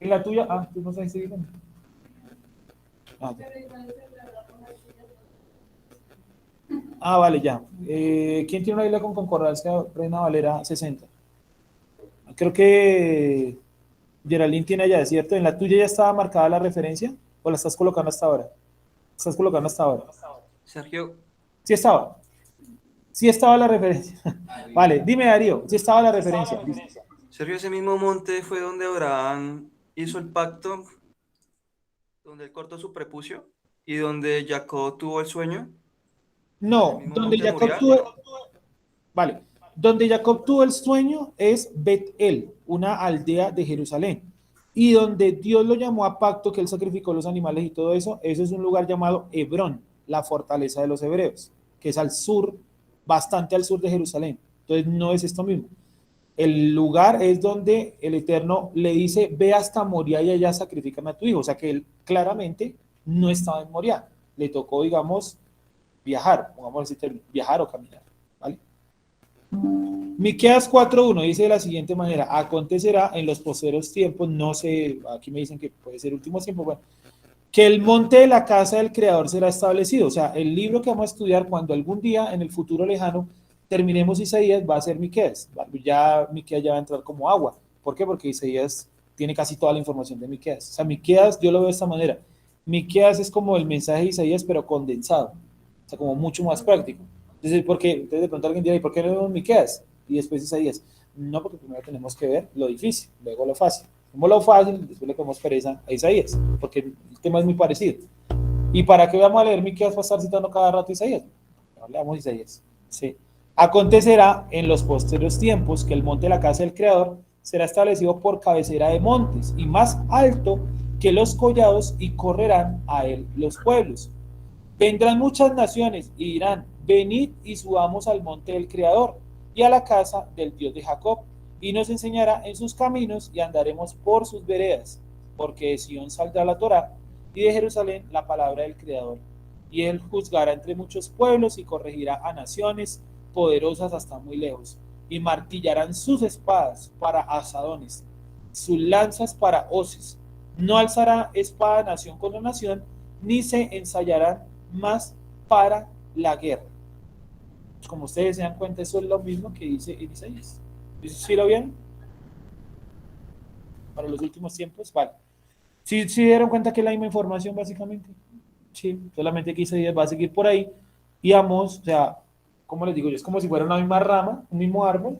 En la tuya, tú no sabes si dicen. Vale, ya. ¿Quién tiene una Biblia con concordancia Reina Valera 60? Creo que Geraldine tiene allá, ¿cierto? ¿En la tuya ya estaba marcada la referencia? ¿O la estás colocando hasta ahora? ¿Estás colocando hasta ahora? Sergio, Sí estaba. Sí estaba la referencia. Vale, dime Darío, sí estaba la referencia. Sergio, ese mismo monte fue donde Abraham hizo el pacto, donde él cortó su prepucio y donde Jacob tuvo el sueño. El No, mismo donde monte Jacob Moriah. tuvo, vale, donde Jacob tuvo el sueño es Bet-El, una aldea de Jerusalén. Y donde Dios lo llamó a pacto, que él sacrificó los animales y todo eso, eso es un lugar llamado Hebrón, la fortaleza de los hebreos, que es al sur, bastante al sur de Jerusalén. Entonces no es esto mismo. El lugar es donde el Eterno le dice, ve hasta Moriah y allá sacrifican a tu hijo. O sea que él claramente no estaba en Moriah. Le tocó, digamos, viajar, pongamos ese término, viajar o caminar, ¿vale? Miqueas 4:1 dice de la siguiente manera: acontecerá en los postreros tiempos, no sé, aquí me dicen que puede ser últimos tiempos, bueno, que el monte de la casa del Creador será establecido. O sea, el libro que vamos a estudiar cuando algún día en el futuro lejano terminemos Isaías va a ser Miqueas. Ya Miqueas ya va a entrar como agua. ¿Por qué? Porque Isaías tiene casi toda la información de Miqueas. O sea, Miqueas yo lo veo de esta manera. Miqueas es como el mensaje de Isaías, pero condensado. O sea, como mucho más práctico. Entonces, entonces de pronto alguien dirá, ¿y por qué no vemos Miqueas? Y después Isaías. No, porque primero tenemos que ver lo difícil, luego lo fácil. Como lo fácil, después le ponemos pereza a Isaías, porque el tema es muy parecido. ¿Y para qué vamos a leer Miqueas para estar citando cada rato Isaías? No leamos Isaías. Sí. Acontecerá en los posteriores tiempos que el monte de la casa del Creador será establecido por cabecera de montes y más alto que los collados, y correrán a él los pueblos. Vendrán muchas naciones y dirán: venid y subamos al monte del Creador y a la casa del Dios de Jacob, y nos enseñará en sus caminos y andaremos por sus veredas, porque de Sión saldrá la Torá y de Jerusalén la palabra del Creador. Y él juzgará entre muchos pueblos y corregirá a naciones poderosas hasta muy lejos, y martillarán sus espadas para asadones, sus lanzas para hoces. No alzará espada nación contra nación, ni se ensayarán más para la guerra. Como ustedes se dan cuenta, eso es lo mismo que dice en Isaías. ¿Sí lo vieron? Para los últimos tiempos, vale. ¿Sí dieron cuenta que es la misma información básicamente? Sí, solamente que Isaías va a seguir por ahí y Amós, o sea, como les digo yo, es como si fuera una misma rama, un mismo árbol,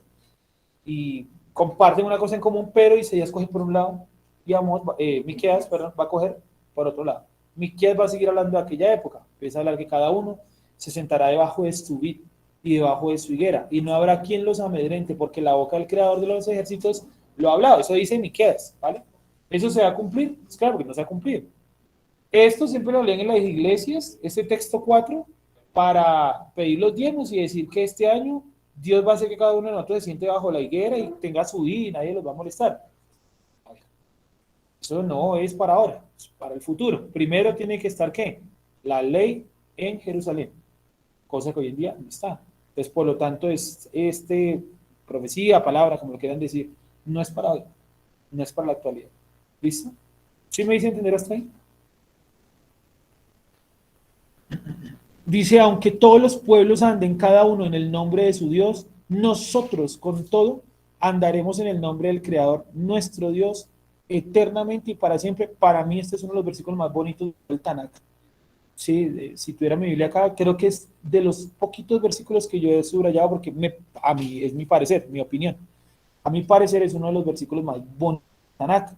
y comparten una cosa en común, pero Isaías coge por un lado y Amós, Miqueas, perdón, va a coger por otro lado. Miqueas va a seguir hablando de aquella época, empieza a hablar que cada uno se sentará debajo de su vid y debajo de su higuera, y no habrá quien los amedrente, porque la boca del Creador de los ejércitos lo ha hablado. Eso dice Miqueas, ¿vale? ¿Eso se va a cumplir? Pues claro, porque no se ha cumplido. Esto siempre lo leen en las iglesias, este texto 4, para pedir los diezmos y decir que este año Dios va a hacer que cada uno de nosotros se siente bajo la higuera y tenga su día y nadie los va a molestar. Eso no es para ahora, es para el futuro. Primero tiene que estar, ¿qué? La ley en Jerusalén, cosa que hoy en día no está. Entonces, por lo tanto, profecía, palabra, como lo quieran decir, no es para hoy, no es para la actualidad. ¿Listo? ¿Sí me dice entender hasta ahí? Dice: aunque todos los pueblos anden cada uno en el nombre de su Dios, nosotros con todo andaremos en el nombre del Creador, nuestro Dios, eternamente y para siempre. Para mí este es uno de los versículos más bonitos del Tanakh. Sí, si tuviera mi Biblia acá, creo que es de los poquitos versículos que yo he subrayado, porque a mí es mi parecer, mi opinión. A mi parecer es uno de los versículos más bonitos del Tanakh.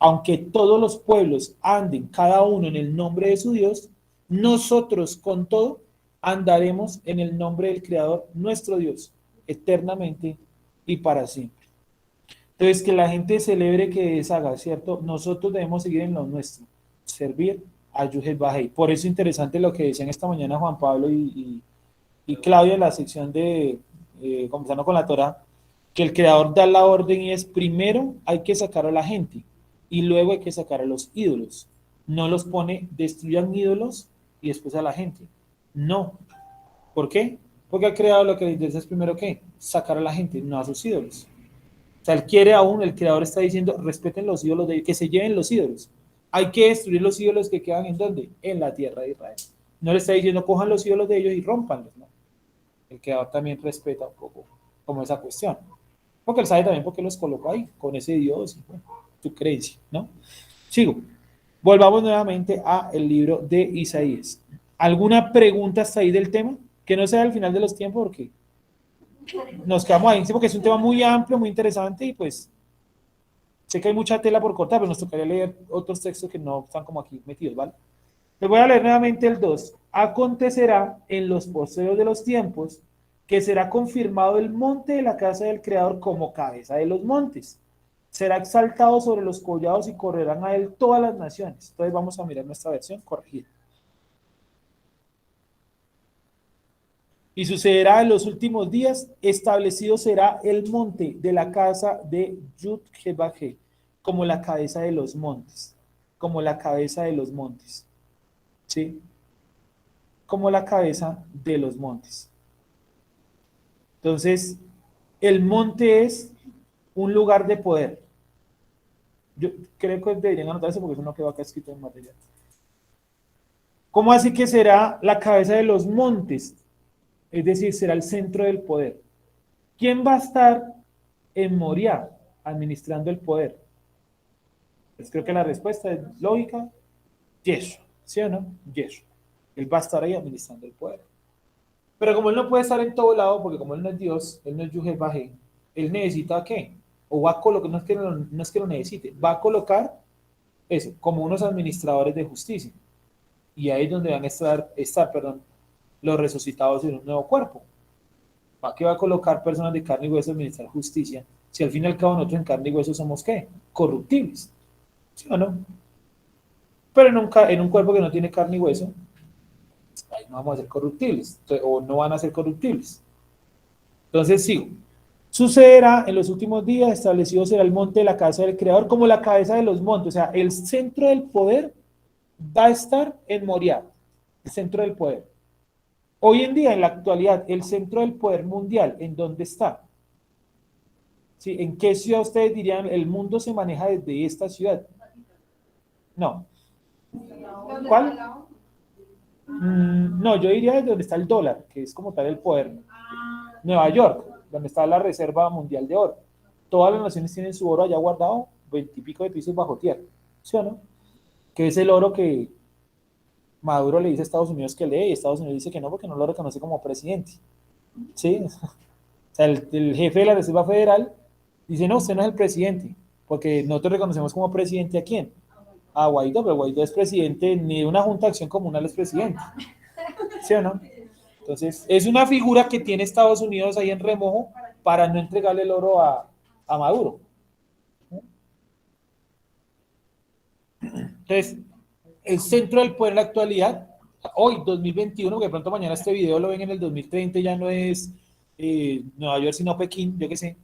Aunque todos los pueblos anden cada uno en el nombre de su Dios, nosotros con todo andaremos en el nombre del Creador, nuestro Dios, eternamente y para siempre. Entonces, que la gente celebre, que deshaga, ¿cierto? Nosotros debemos seguir en lo nuestro, servir a Yuhet Bajei. Por eso es interesante lo que decían esta mañana Juan Pablo y Claudia en la sección de Conversando con la Torá, que el Creador da la orden y es: primero hay que sacar a la gente y luego hay que sacar a los ídolos. No los pone, destruyan ídolos y después a la gente. No. ¿Por qué? Porque al Creador lo que le interesa es primero, ¿qué? Sacar a la gente, no a sus ídolos. O sea, él quiere aún, el Creador está diciendo: respeten los ídolos, que se lleven los ídolos. Hay que destruir los ídolos que quedan ¿en dónde? En la tierra de Israel. No le está diciendo: cojan los ídolos de ellos y rómpanlos, ¿no? El Creador también respeta un poco como esa cuestión. Porque él sabe también por qué los colocó ahí, con ese Dios y bueno, tu creencia, ¿no? Sigo. Volvamos nuevamente a el libro de Isaías. ¿Alguna pregunta hasta ahí del tema? Que no sea al final de los tiempos, porque nos quedamos ahí, porque es un tema muy amplio, muy interesante, y pues sé que hay mucha tela por cortar, pero nos tocaría leer otros textos que no están como aquí metidos, ¿vale? Les voy a leer nuevamente el 2. Acontecerá en los postreros de los tiempos que será confirmado el monte de la casa del Creador como cabeza de los montes. Será exaltado sobre los collados y correrán a él todas las naciones. Entonces vamos a mirar nuestra versión corregida. Y sucederá en los últimos días: establecido será el monte de la casa de Yud-Heh-Vah-Heh como la cabeza de los montes. Como la cabeza de los montes. ¿Sí? como la cabeza de los montes. Entonces, el monte es un lugar de poder. Yo creo que deberían anotarse porque eso no quedó acá escrito en material. ¿Cómo así que será la cabeza de los montes? Es decir, será el centro del poder. ¿Quién va a estar en Moriah administrando el poder? Pues creo que la respuesta es lógica. Yeshua, ¿sí o no? Yeshua. Él va a estar ahí administrando el poder. Pero como él no puede estar en todo lado, porque como él no es Dios, él no es Yuhel Bajé, él necesita ¿qué? O va a colocar, no es que lo necesite, va a colocar eso, como unos administradores de justicia. Y ahí es donde van a estar los resucitados en un nuevo cuerpo. ¿Para qué va a colocar personas de carne y hueso a administrar justicia? Si al fin y al cabo nosotros en carne y hueso somos ¿qué? Corruptibles. ¿Sí o no? Pero en un cuerpo que no tiene carne y hueso, ahí no vamos a ser corruptibles, o no van a ser corruptibles. Entonces sigo. Sucederá en los últimos días, establecido será el monte de la casa del Creador como la cabeza de los montes, o sea, el centro del poder va a estar en Moriah, el centro del poder. Hoy en día, en la actualidad, el centro del poder mundial, ¿en dónde está? ¿Sí? ¿En qué ciudad ustedes dirían el mundo se maneja desde esta ciudad? No. ¿Cuál? No, yo diría desde donde está el dólar, que es como tal el poder. Nueva York, donde está la Reserva Mundial de Oro. Todas las naciones tienen su oro allá guardado, 20 y pico de pisos bajo tierra. ¿Sí o no? Que es el oro que Maduro le dice a Estados Unidos que lee y Estados Unidos dice que no porque no lo reconoce como presidente. ¿Sí? O sea, el jefe de la Reserva Federal dice, no, usted no es el presidente, porque nosotros reconocemos como presidente ¿a quién? A Guaidó, pero Guaidó es presidente, ni de una Junta de Acción Comunal es presidente. ¿Sí o no? Entonces, es una figura que tiene Estados Unidos ahí en remojo para no entregarle el oro a Maduro. Entonces, el centro del poder en la actualidad, hoy, 2021, que de pronto mañana este video lo ven en el 2030, ya no es Nueva York, sino Pekín, yo qué sé,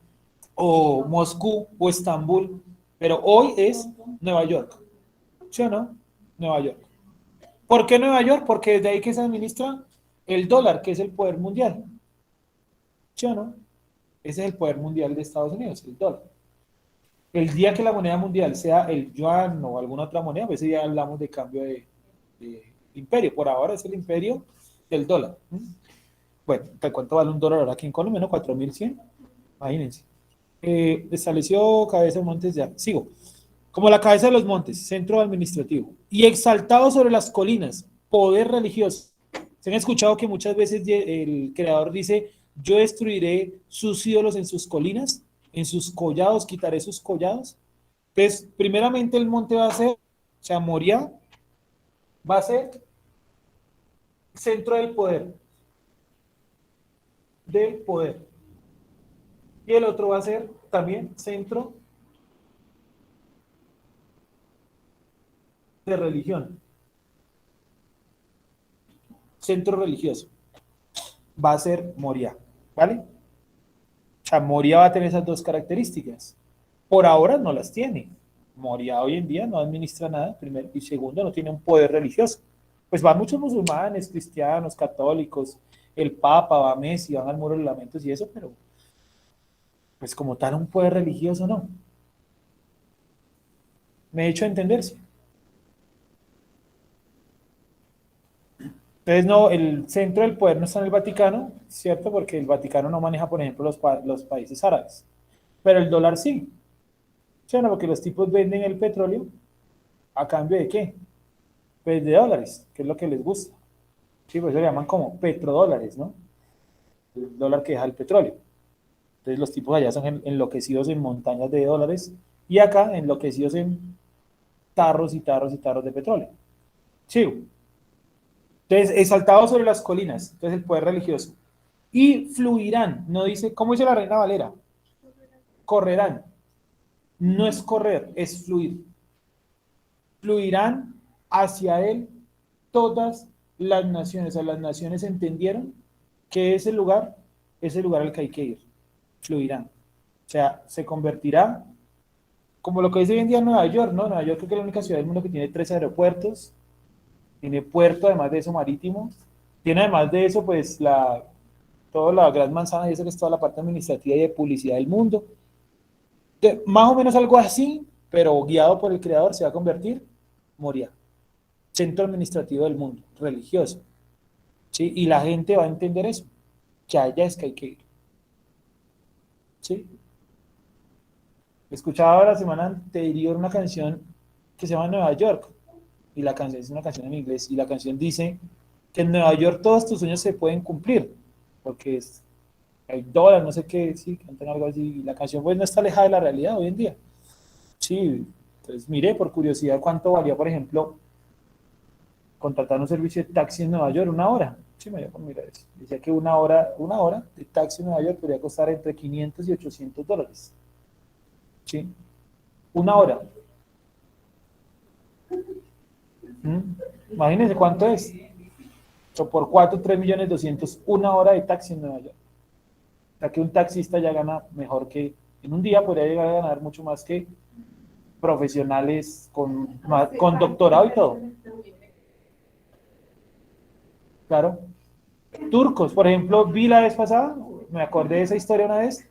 o Moscú, o Estambul, pero hoy es Nueva York. ¿Sí o no? Nueva York. ¿Por qué Nueva York? Porque desde ahí que se administra el dólar, que es el poder mundial. ¿Sí o no? Ese es el poder mundial de Estados Unidos, el dólar. El día que la moneda mundial sea el yuan o alguna otra moneda, pues ya hablamos de cambio de imperio. Por ahora es el imperio del dólar. Bueno, ¿cuánto vale un dólar ahora aquí en Colombia? ¿No? 4.100. Imagínense. Estableció cabeza de montes ya. Sigo. Como la cabeza de los montes, centro administrativo. Y exaltado sobre las colinas, poder religioso. ¿Se han escuchado que muchas veces el creador dice, yo destruiré sus ídolos en sus colinas, en sus collados, quitaré sus collados? Entonces, primeramente el monte va a ser, o sea, Moriah va a ser centro del poder. Del poder. Y el otro va a ser también centro de religión. Centro religioso. Va a ser Moriah, ¿vale? O sea, Moriah va a tener esas dos características. Por ahora no las tiene. Moriah hoy en día no administra nada, primero, y segundo, no tiene un poder religioso. Pues van muchos musulmanes, cristianos, católicos, el Papa, va Messi, van al Muro de los Lamentos y eso, pero pues como tal un poder religioso no. Me he hecho entenderse. Entonces, no, el centro del poder no está en el Vaticano, ¿cierto? Porque el Vaticano no maneja, por ejemplo, los países árabes. Pero el dólar sí. ¿Sí? No, porque los tipos venden el petróleo a cambio de ¿qué? Pues de dólares, que es lo que les gusta. Sí, por eso le llaman como petrodólares, ¿no? El dólar que deja el petróleo. Entonces los tipos allá son enloquecidos en montañas de dólares y acá enloquecidos en tarros y tarros y tarros de petróleo. Sí. Entonces, exaltados sobre las colinas, entonces el poder religioso. Y fluirán, no dice, ¿cómo dice la Reina Valera? Correrán. No es correr, es fluir. Fluirán hacia él todas las naciones. O sea, las naciones entendieron que ese lugar es el lugar al que hay que ir. Fluirán. O sea, se convertirá como lo que dice hoy en día Nueva York, ¿no? Nueva York creo que es la única ciudad del mundo que tiene 3 aeropuertos. Tiene puerto, además de eso, marítimo. Tiene además de eso, pues, toda la gran manzana, y eso que es toda la parte administrativa y de publicidad del mundo. Más o menos algo así, pero guiado por el creador, se va a convertir Moria, centro administrativo del mundo, religioso. ¿Sí? Y la gente va a entender eso, que allá es que hay que ir. ¿Sí? Escuchaba la semana anterior una canción que se llama Nueva York, y la canción es una canción en inglés, y la canción dice que en Nueva York todos tus sueños se pueden cumplir, porque hay dólares, no sé qué, sí, cantan algo así, y la canción pues no está alejada de la realidad hoy en día. Sí, entonces miré por curiosidad cuánto valía, por ejemplo, contratar un servicio de taxi en Nueva York, una hora. Sí, me dio por mirar eso. Decía que una hora de taxi en Nueva York podría costar entre 500 y $800. ¿Sí? Una hora. Imagínense cuánto es. O por 4, 3.200.000, una hora de taxi en Nueva York. O sea que un taxista ya gana mejor que, en un día podría llegar a ganar mucho más que profesionales con doctorado y todo. Claro. Turcos, por ejemplo, vi la vez pasada, me acordé de esa historia una vez,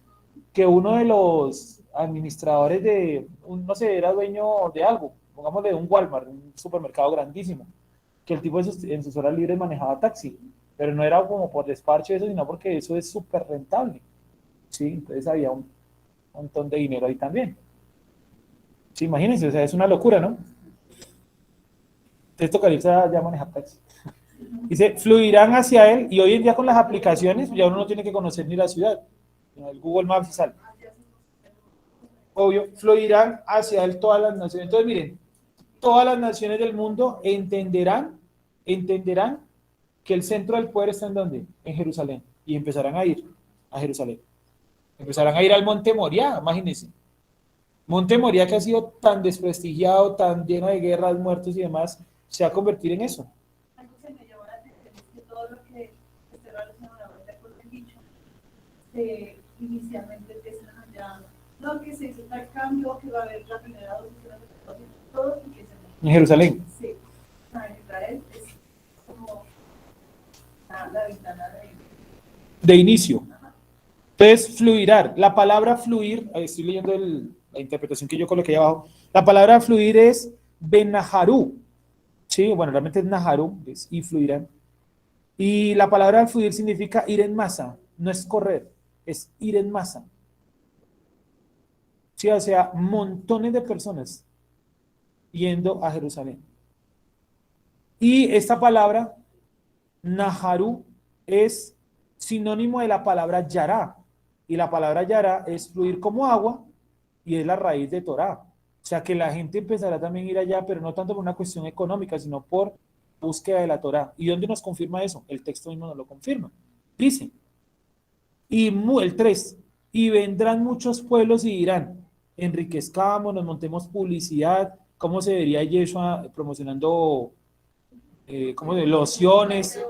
que uno de los administradores no sé, era dueño de algo, pongámosle de un Walmart, un supermercado grandísimo, que el tipo en sus horas libres manejaba taxi, pero no era como por despacho eso, sino porque eso es súper rentable. Sí, entonces había un montón de dinero ahí también. Sí, imagínense, o sea, es una locura, ¿no? Entonces tocaría ya manejar taxi. Dice, fluirán hacia él, y hoy en día con las aplicaciones ya uno no tiene que conocer ni la ciudad. El Google Maps sale. Obvio, fluirán hacia él todas las naciones. Entonces, miren, todas las naciones del mundo entenderán que el centro del poder está en ¿dónde? En Jerusalén. Y empezarán a ir a Jerusalén. Empezarán a ir al Monte Moriah, imagínense. Monte Moriah, que ha sido tan desprestigiado, tan lleno de guerras, muertos y demás, se va a convertir en eso. Algo que me llamó la atención es que todo lo que esté relacionado con el dicho, inicialmente empiezan allá, no, que se hizo tal cambio, que va a haber la primera dosis, todo empieza en Jerusalén. Sí, en Israel es como la ventana de inicio. Entonces, fluirá. La palabra fluir, estoy leyendo la interpretación que yo coloqué ahí abajo. La palabra fluir es benaharú. Sí, bueno, realmente es naharú, y fluirán. Y la palabra fluir significa ir en masa, no es correr, es ir en masa. Sí, o sea, montones de personas yendo a Jerusalén. Y esta palabra, naharú, es sinónimo de la palabra yará. Y la palabra yará es fluir como agua y es la raíz de Torá. O sea que la gente empezará también a ir allá, pero no tanto por una cuestión económica, sino por búsqueda de la Torá. ¿Y dónde nos confirma eso? El texto mismo nos lo confirma. Dice, el 3, y vendrán muchos pueblos y dirán, enriquezcamos, nos montemos publicidad, ¿cómo se vería Yeshua promocionando lociones?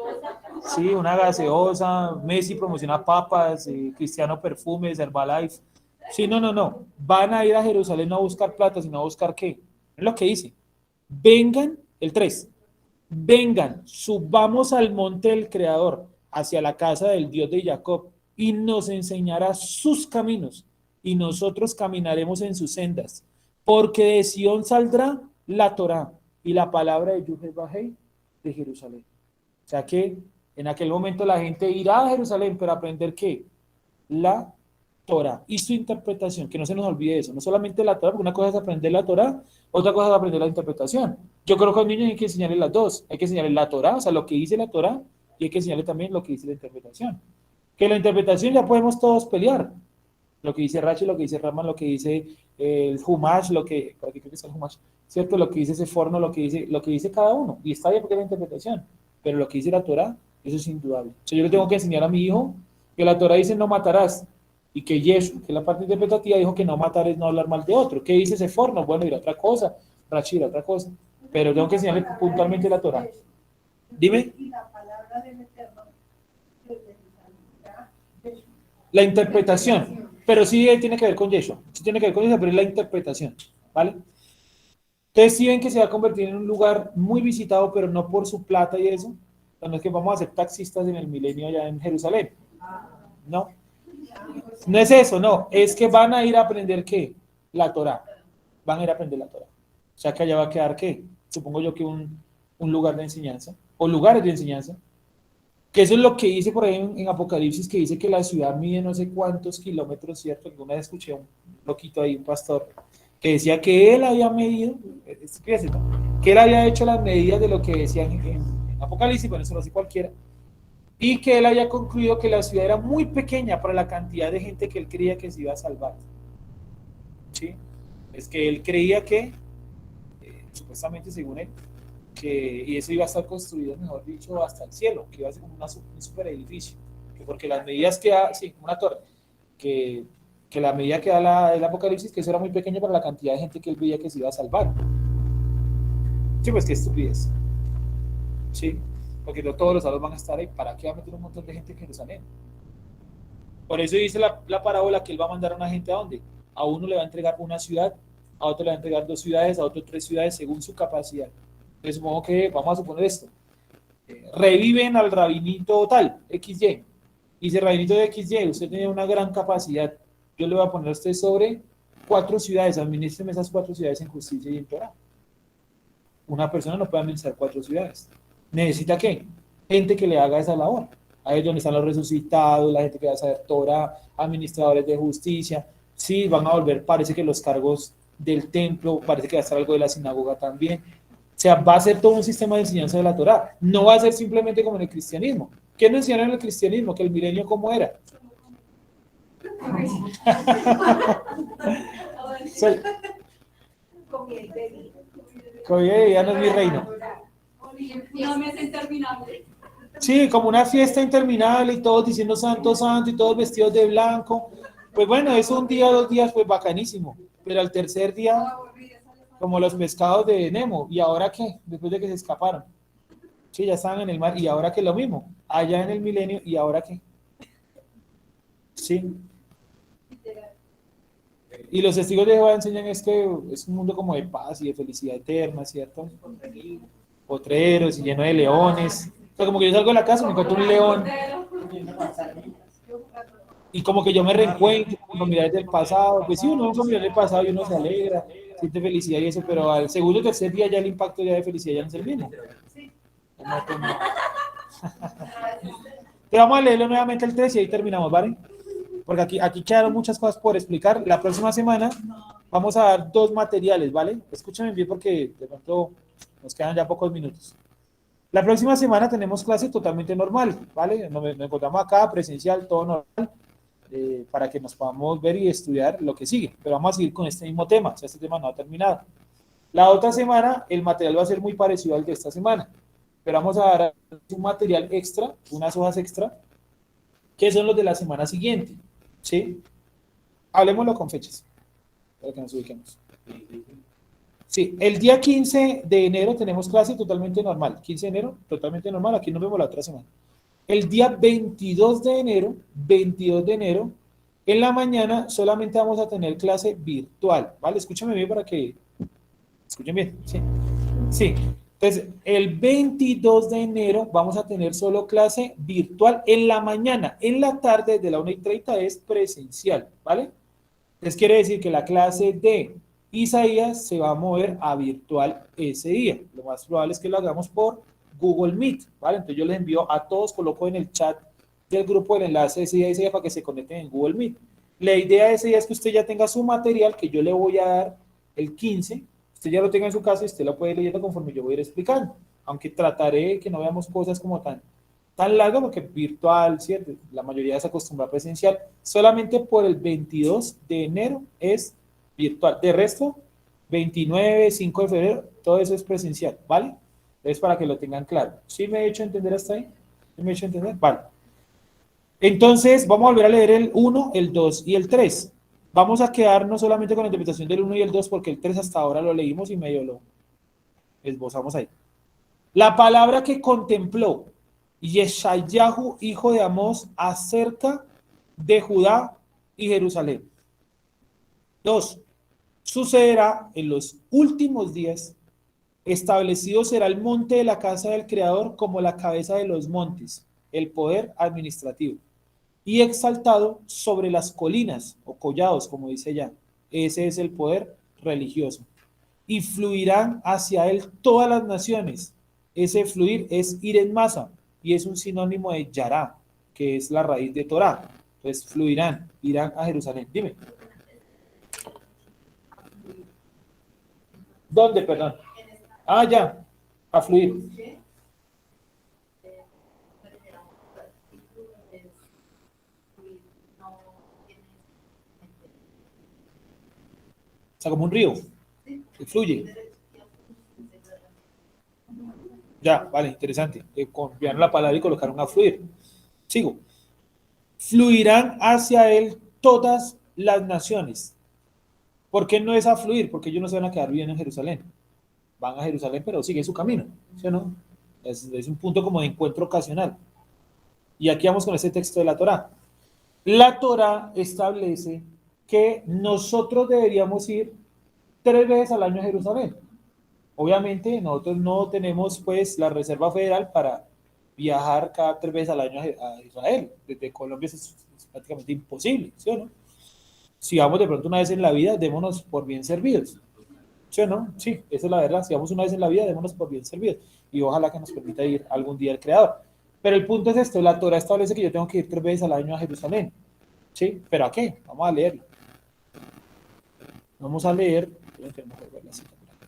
Sí, una gaseosa, Messi promociona papas, Cristiano perfumes, Herbalife. Sí, no. Van a ir a Jerusalén no a buscar plata, sino a buscar ¿qué? Es lo que dice. Vengan, el 3. Vengan, subamos al monte del Creador, hacia la casa del Dios de Jacob, y nos enseñará sus caminos, y nosotros caminaremos en sus sendas. Porque de Sión saldrá la Torá y la palabra de Yuhel de Jerusalén. O sea que en aquel momento la gente irá a Jerusalén para aprender ¿qué? La Torah y su interpretación, que no se nos olvide eso, no solamente la Torah, porque una cosa es aprender la Torah, otra cosa es aprender la interpretación. Yo creo que a los niños hay que enseñarles las dos, hay que enseñarles la Torah, o sea, lo que dice la Torah, y hay que enseñarles también lo que dice la interpretación. Que la interpretación ya podemos todos pelear, lo que dice Rashi, lo que dice Raman, lo que dice el Humash, ¿para qué creo que es el Humash? ¿Cierto? Lo que dice ese forno, lo que dice cada uno, y está bien porque es la interpretación, pero lo que dice la Torah, eso es indudable. O sea, yo le tengo que enseñar a mi hijo que la Torah dice no matarás, y que Yeshua, que es la parte interpretativa, dijo que no matar es no hablar mal de otro. ¿Qué dice ese forno? Bueno, dirá otra cosa, Rashi dirá otra cosa, pero tengo que enseñarle puntualmente la Torah. Dime. Y la palabra del Eterno, la interpretación, pero sí tiene que ver con Yeshua, sí tiene que ver con eso, pero es la interpretación, ¿vale? Entonces sí ven que se va a convertir en un lugar muy visitado, pero no por su plata y eso. No es que vamos a ser taxistas en el milenio allá en Jerusalén. No. No es eso, no. Es que van a ir a aprender ¿qué? La Torá. Van a ir a aprender la Torá. O sea que allá va a quedar ¿qué? Supongo yo que un lugar de enseñanza. O lugares de enseñanza. Que eso es lo que dice por ahí en Apocalipsis, que dice que la ciudad mide no sé cuántos kilómetros, ¿cierto? Alguna vez escuché un loquito ahí, un pastor, que decía que él había medido, fíjese, ¿no? Que él había hecho las medidas de lo que decían en Apocalipsis, bueno, eso lo hace cualquiera, y que él había concluido que la ciudad era muy pequeña para la cantidad de gente que él creía que se iba a salvar. ¿Sí? Es que él creía que, supuestamente según él, y eso iba a estar construido, mejor dicho, hasta el cielo, que iba a ser como un super edificio, que porque las medidas que da, sí, una torre, que la medida que da el Apocalipsis, que eso era muy pequeño para la cantidad de gente que él veía que se iba a salvar. Sí, pues qué estupidez. Sí, porque no todos los salvos van a estar ahí. ¿Para qué va a meter un montón de gente en Jerusalén? Por eso dice la parábola que él va a mandar a una gente ¿a dónde? A uno le va a entregar una ciudad, a otro le va a entregar 2 ciudades, a otro 3 ciudades, según su capacidad. Entonces, supongo que, vamos a suponer esto, reviven al rabinito tal, XY, y dice, rabinito de XY, usted tiene una gran capacidad, yo le voy a poner a usted sobre 4 ciudades, administreme esas 4 ciudades en justicia y en Torah. Una persona no puede administrar 4 ciudades. ¿Necesita qué? Gente que le haga esa labor. Ahí es donde están los resucitados, la gente que va a saber Torah, administradores de justicia. Sí, van a volver, parece que los cargos del templo, parece que va a estar algo de la sinagoga también. O sea, va a ser todo un sistema de enseñanza de la Torá. No va a ser simplemente como en el cristianismo. ¿Qué nos enseñaron en el cristianismo? Que el milenio, ¿cómo era? Comida ya no es mi reino. Una mesa interminable. Sí, como una fiesta interminable y todos diciendo santo, santo y todos vestidos de blanco. Pues bueno, eso un día, 2 días, pues bacanísimo. Pero al tercer día, como los pescados de Nemo. ¿Y ahora qué? Después de que se escaparon. Sí, ya estaban en el mar. ¿Y ahora qué? Lo mismo. Allá en el milenio. ¿Y ahora qué? Sí. Y los testigos de Jehová enseñan es que es un mundo como de paz y de felicidad eterna, ¿cierto? Potreros y lleno de leones. O sea, como que yo salgo de la casa y me encuentro un león. Y como que yo me reencuentro con familiares del pasado. Pues sí, uno es un familiar del pasado y uno se alegra, siente felicidad y eso, pero al segundo o tercer día ya el impacto ya de felicidad ya no es el mismo. Te vamos a leerlo nuevamente el 3 y ahí terminamos, ¿vale? Porque aquí quedaron muchas cosas por explicar. La próxima semana vamos a dar 2 materiales, ¿vale? Escúchame bien porque de pronto nos quedan ya pocos minutos. La próxima semana tenemos clase totalmente normal, ¿vale? Nos encontramos acá, presencial, todo normal, para que nos podamos ver y estudiar lo que sigue. Pero vamos a seguir con este mismo tema, o sea, este tema no ha terminado. La otra semana, el material va a ser muy parecido al de esta semana, pero vamos a dar un material extra, unas hojas extra, que son los de la semana siguiente, ¿sí? Hablemoslo con fechas, para que nos ubiquemos. Sí, el día 15 de enero tenemos clase totalmente normal. 15 de enero, totalmente normal. Aquí nos vemos la otra semana. El día 22 de enero, en la mañana solamente vamos a tener clase virtual, ¿vale? Escúchame bien para que... Escuchen bien, ¿sí? Sí. Entonces, el 22 de enero vamos a tener solo clase virtual en la mañana. En la tarde, de la 1:30 es presencial, ¿vale? Entonces, quiere decir que la clase de Isaías se va a mover a virtual ese día. Lo más probable es que lo hagamos por Google Meet, ¿vale? Entonces yo les envío a todos, coloco en el chat del grupo el enlace de ese día Isaías para que se conecten en Google Meet. La idea de ese día es que usted ya tenga su material que yo le voy a dar el 15, usted ya lo tenga en su casa y usted lo puede ir leyendo conforme yo voy a ir explicando, aunque trataré que no veamos cosas como tan largas porque virtual, ¿cierto? La mayoría se acostumbra a presencial, solamente por el 22 de enero es virtual. De resto, 29, 5 de febrero, todo eso es presencial, ¿vale? Es para que lo tengan claro. ¿Sí me he hecho entender hasta ahí? ¿Sí me he hecho entender? Vale. Entonces, vamos a volver a leer el 1, el 2 y el 3. Vamos a quedarnos solamente con la interpretación del 1 y el 2 porque el 3 hasta ahora lo leímos y medio lo esbozamos ahí. La palabra que contempló Yeshayahu, hijo de Amós, acerca de Judá y Jerusalén. 2. Sucederá en los últimos días Establecido será el monte de la casa del Creador como la cabeza de los montes, el poder administrativo. Y exaltado sobre las colinas o collados, como dice ella. Ese es el poder religioso. Y fluirán hacia él todas las naciones. Ese fluir es ir en masa y es un sinónimo de yará, que es la raíz de Torá. Entonces fluirán, irán a Jerusalén. Dime. ¿Dónde, perdón? Ah, ya, a fluir. O sea, como un río, que fluye. Ya, vale, interesante. Copiaron la palabra y colocaron a fluir. Sigo. Fluirán hacia él todas las naciones. ¿Por qué no es a fluir? Porque ellos no se van a quedar viviendo en Jerusalén. Van a Jerusalén, pero siguen su camino. ¿Sí o no? Es un punto como de encuentro ocasional. Y aquí vamos con este texto de la Torá. La Torá establece que nosotros deberíamos ir 3 veces al año a Jerusalén. Obviamente nosotros no tenemos pues la Reserva Federal para viajar cada 3 veces al año a Israel. Desde Colombia es prácticamente imposible, ¿sí o no? Si vamos de pronto una vez en la vida, démonos por bien servidos. ¿Sí o no? Sí, esa es la verdad. Si vamos una vez en la vida, démonos por bien servidos. Y ojalá que nos permita ir algún día al Creador. Pero el punto es esto, la Torá establece que yo tengo que ir 3 veces al año a Jerusalén. ¿Sí? ¿Pero a qué? Vamos a leerlo. Vamos a leer.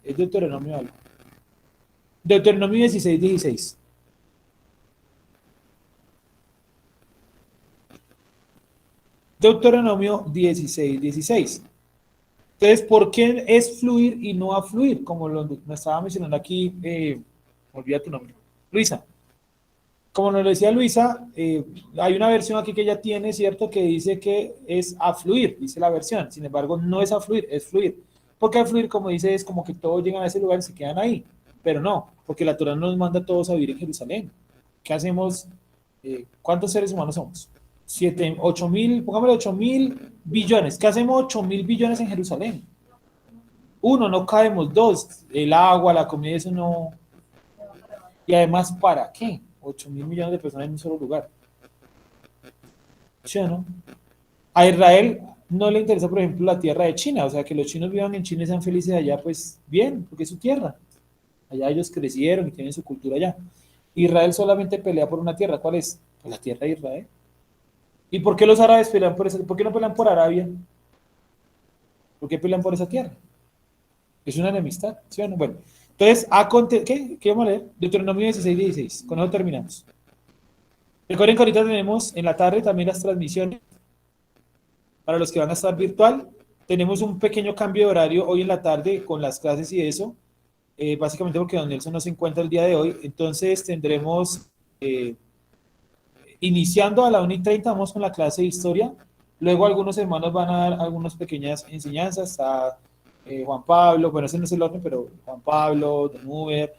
Es Deuteronomio algo. Deuteronomio 16, 16. Deuteronomio 16, 16. Entonces, ¿por qué es fluir y no afluir? Como lo estaba mencionando aquí, olvida tu nombre, Luisa. Como nos lo decía Luisa, hay una versión aquí que ella tiene, ¿cierto? Que dice que es afluir, dice la versión. Sin embargo, no es afluir, es fluir. Porque afluir, como dice, es como que todos llegan a ese lugar y se quedan ahí. Pero no, porque la Torá nos manda a todos a vivir en Jerusalén. ¿Qué hacemos? ¿Cuántos seres humanos somos? 7, 8 mil, pongámosle 8 mil billones. ¿Qué hacemos 8 mil billones en Jerusalén? Uno, no cabemos. Dos, el agua, la comida, eso no. Y además, ¿para qué? 8 mil millones de personas en un solo lugar. ¿Sí o no? A Israel no le interesa, por ejemplo, la tierra de China. O sea, que los chinos vivan en China y sean felices allá, pues bien, porque es su tierra. Allá ellos crecieron y tienen su cultura allá. Israel solamente pelea por una tierra. ¿Cuál es? Pues la tierra de Israel. ¿Y por qué los árabes pelean por esa? ¿Por qué no pelean por Arabia? ¿Por qué pelean por esa tierra? Es una enemistad, ¿sí o no? Bueno, entonces, ¿qué vamos a leer? Deuteronomio 16, 16. Con eso terminamos. Recuerden que ahorita tenemos en la tarde también las transmisiones para los que van a estar virtual. Tenemos un pequeño cambio de horario hoy en la tarde con las clases y eso, básicamente porque don Nelson no se encuentra el día de hoy. Entonces tendremos... iniciando a la 1:30 vamos con la clase de historia, luego algunos hermanos van a dar algunas pequeñas enseñanzas a Juan Pablo, bueno, ese no es el orden, pero Juan Pablo, Don Uber,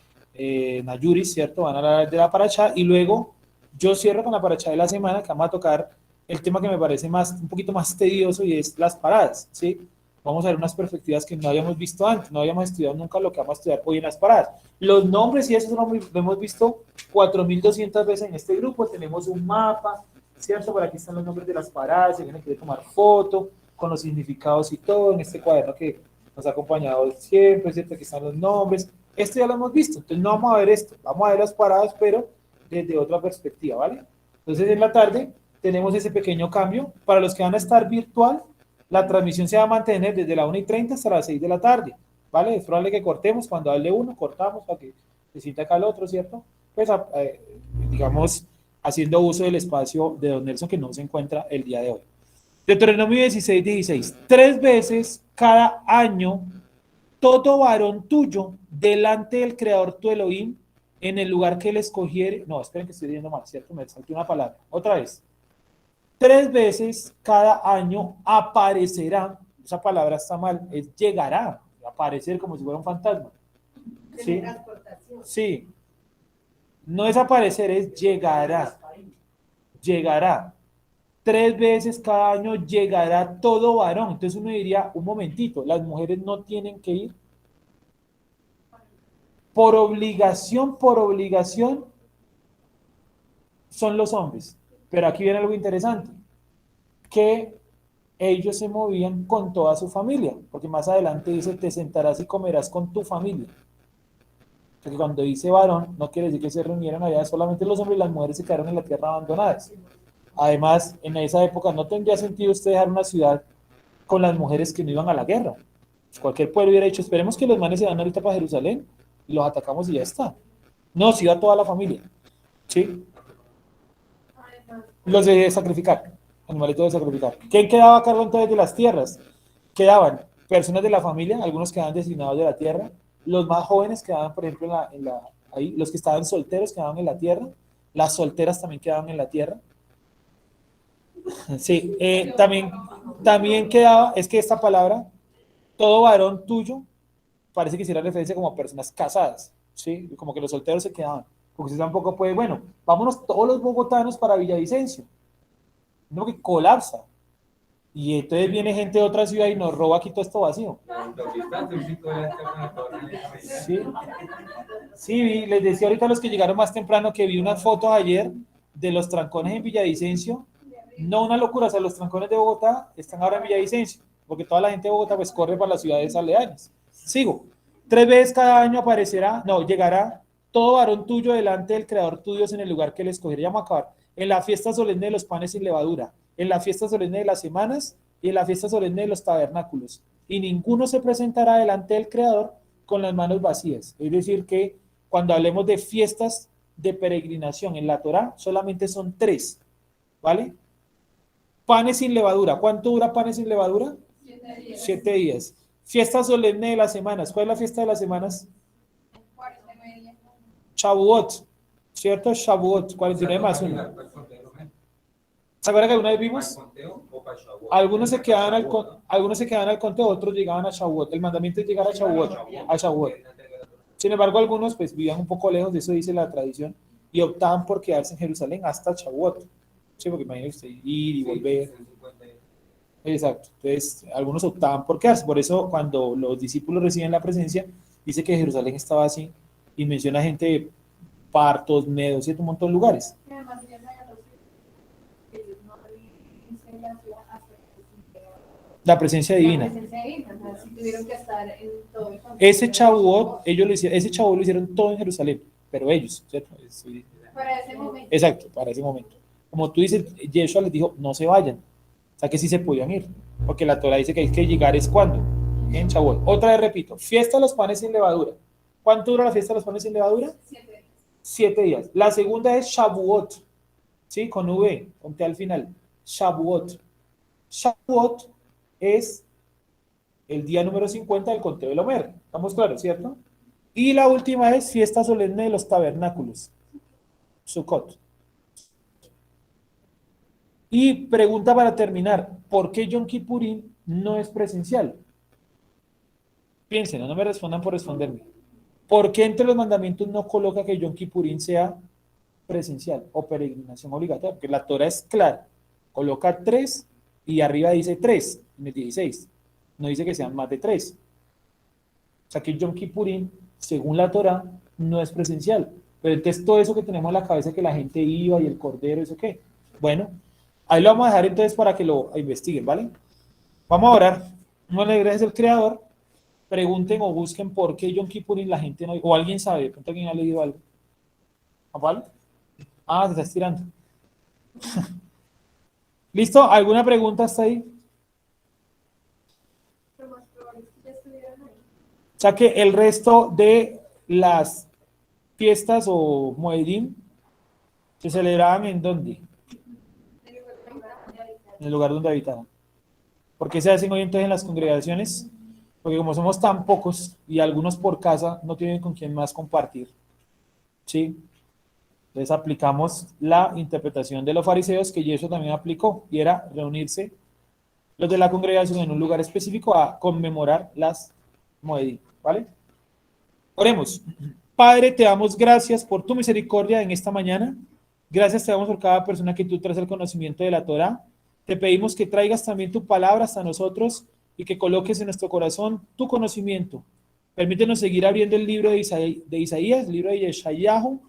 Nayuri, ¿cierto? Van a hablar de la paracha y luego yo cierro con la paracha de la semana que vamos a tocar el tema que me parece un poquito más tedioso y es las paradas, ¿sí? Vamos a ver unas perspectivas que no habíamos visto antes, no habíamos estudiado nunca lo que vamos a estudiar hoy en las paradas. Los nombres y eso lo hemos visto 4.200 veces en este grupo. Tenemos un mapa, ¿cierto? Por aquí están los nombres de las paradas, si alguien quiere tomar foto, con los significados y todo, en este cuaderno que nos ha acompañado siempre, ¿cierto? Aquí están los nombres. Esto ya lo hemos visto, entonces no vamos a ver esto, vamos a ver las paradas, pero desde otra perspectiva, ¿vale? Entonces en la tarde tenemos ese pequeño cambio. Para los que van a estar virtual, la transmisión se va a mantener desde la 1:30 hasta las 6 de la tarde, ¿vale? Es probable que cortemos, cuando hable uno, cortamos para que se sienta acá el otro, ¿cierto? Pues, digamos, haciendo uso del espacio de don Nelson que no se encuentra el día de hoy. Deuteronomio 16, 16. 3 veces cada año, todo varón tuyo, delante del Creador tu Elohim, en el lugar que él escogiere. No, esperen que estoy diciendo mal, ¿cierto? Me salté una palabra. Otra vez. 3 veces cada año aparecerá, esa palabra está mal, es llegará, aparecer como si fuera un fantasma. ¿Sí? Sí. No es aparecer, es llegará. Llegará. 3 veces cada año llegará todo varón. Entonces uno diría, un momentito, las mujeres no tienen que ir. por obligación, son los hombres. Pero aquí viene algo interesante, que ellos se movían con toda su familia, porque más adelante dice, te sentarás y comerás con tu familia. Porque cuando dice varón, no quiere decir que se reunieran allá solamente los hombres y las mujeres se quedaron en la tierra abandonadas. Además, en esa época no tendría sentido usted dejar una ciudad con las mujeres que no iban a la guerra. Cualquier pueblo hubiera dicho, esperemos que los manes se van ahorita para Jerusalén, y los atacamos y ya está. No, se iba toda la familia. ¿Sí? Los de sacrificar, animalitos de sacrificar. ¿Quién quedaba a cargo entonces de las tierras? Quedaban personas de la familia, algunos quedaban designados de la tierra, los más jóvenes quedaban, por ejemplo, ahí, los que estaban solteros quedaban en la tierra, las solteras también quedaban en la tierra. Sí, también quedaba, es que esta palabra, todo varón tuyo, parece que hiciera referencia como a personas casadas, ¿sí? Como que los solteros se quedaban, porque usted tampoco puede, bueno, vámonos todos los bogotanos para Villavicencio, no, que colapsa, y entonces viene gente de otra ciudad y nos roba aquí todo esto vacío. Sí, sí, les decía ahorita a los que llegaron más temprano que vi unas fotos ayer de los trancones en Villavicencio. No una locura, o sea, los trancones de Bogotá están ahora en Villavicencio, porque toda la gente de Bogotá pues corre para las ciudades aledañas. Sigo. 3 veces cada año llegará todo varón tuyo delante del Creador tu Dios en el lugar que le escogerá. Ya vamos a acabar. En la fiesta solemne de los panes sin levadura, en la fiesta solemne de las semanas y en la fiesta solemne de los tabernáculos. Y ninguno se presentará delante del Creador con las manos vacías. Es decir que cuando hablemos de fiestas de peregrinación en la Torá, solamente son 3, ¿vale? Panes sin levadura. ¿Cuánto dura panes sin levadura? 7 días. 7 días. Fiesta solemne de las semanas. ¿Cuál es la fiesta de las semanas? Shavuot, ¿cierto? Shavuot, 49 más 1. ¿Se acuerdan que alguna vez vimos? Algunos se quedaban al conteo, otros llegaban a Shavuot. El mandamiento es llegar a Shavuot. Sin embargo, algunos pues vivían un poco lejos, de eso dice la tradición, y optaban por quedarse en Jerusalén hasta Shavuot. Sí, porque imagínense usted ir y volver. Exacto. Entonces, algunos optaban por quedarse. Por eso, cuando los discípulos reciben la presencia, dice que Jerusalén estaba así, y menciona gente de Partos, Medos, ¿cierto? Un montón de lugares. La presencia divina. Ese Shavuot, ese Shavuot lo hicieron todo en Jerusalén, pero ellos, ¿cierto? Sí. Para ese momento. Exacto, para ese momento. Como tú dices, Yeshua les dijo, no se vayan. O sea que sí se podían ir, porque la Torah dice que hay que llegar es cuando, en Shavuot. Otra vez repito, fiesta de los panes sin levadura. ¿Cuánto dura la fiesta de los panes sin levadura? 7 días. 7 días. La segunda es Shavuot, ¿sí? Con V, con T al final. Shavuot. Shavuot es el día número 50 del conteo del Homer. ¿Estamos claros, cierto? Y la última es fiesta solemne de los tabernáculos. Sukkot. Y pregunta para terminar, ¿por qué Yom Kippurín no es presencial? Piensen, no me respondan por responderme. ¿Por qué entre los mandamientos no coloca que Yom Kippurín sea presencial o peregrinación obligatoria? Porque la Torah es clara, coloca 3 y arriba dice 3 en el 16. No dice que sean más de 3. O sea que Yom Kippurín, según la Torah, no es presencial. Pero entonces todo eso que tenemos en la cabeza que la gente iba y el cordero, ¿eso qué? Bueno, ahí lo vamos a dejar entonces para que lo investiguen, ¿vale? Vamos a orar. Muchas gracias al Creador. Pregunten o busquen por qué Yom Kippurín la gente no... O alguien sabe, de pronto alguien ha leído algo. ¿Vale? Ah, se está estirando. ¿Listo? ¿Alguna pregunta hasta ahí? O sea que el resto de las fiestas o Moedim se celebraban ¿en dónde? En el lugar donde habitaban. ¿Por qué se hacen hoy entonces en las congregaciones? Porque como somos tan pocos y algunos por casa no tienen con quién más compartir. ¿Sí? Entonces aplicamos la interpretación de los fariseos que Jesús también aplicó, y era reunirse los de la congregación en un lugar específico a conmemorar las Moedim, ¿vale? Oremos. Padre, te damos gracias por tu misericordia en esta mañana. Gracias te damos por cada persona que tú traes el conocimiento de la Torá. Te pedimos que traigas también tu palabra hasta nosotros y que coloques en nuestro corazón tu conocimiento Permítenos seguir abriendo el libro de Isaías, el libro de Yeshayahu.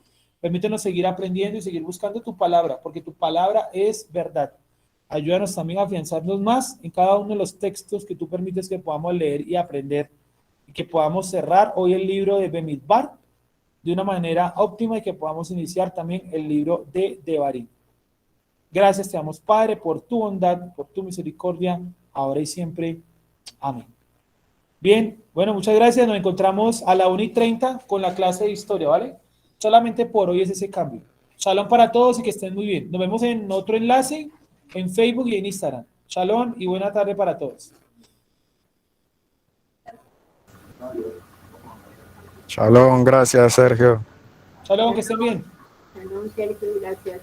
Permítenos seguir aprendiendo y seguir buscando tu palabra, porque tu palabra es verdad. Ayúdanos también a afianzarnos más en cada uno de los textos que tú permites que podamos leer y aprender, y que podamos cerrar hoy el libro de Bemidbar de una manera óptima y que podamos iniciar también el libro de Devarim. Gracias te damos, Padre, por tu bondad, por tu misericordia, ahora y siempre. Amén. Bien, bueno, muchas gracias. Nos encontramos a la 1:30 con la clase de historia, ¿vale? Solamente por hoy es ese cambio. Shalom para todos y que estén muy bien. Nos vemos en otro enlace en Facebook y en Instagram. Shalom y buena tarde para todos. Shalom, gracias Sergio. Shalom, que estén bien. Salud, Sergio, gracias.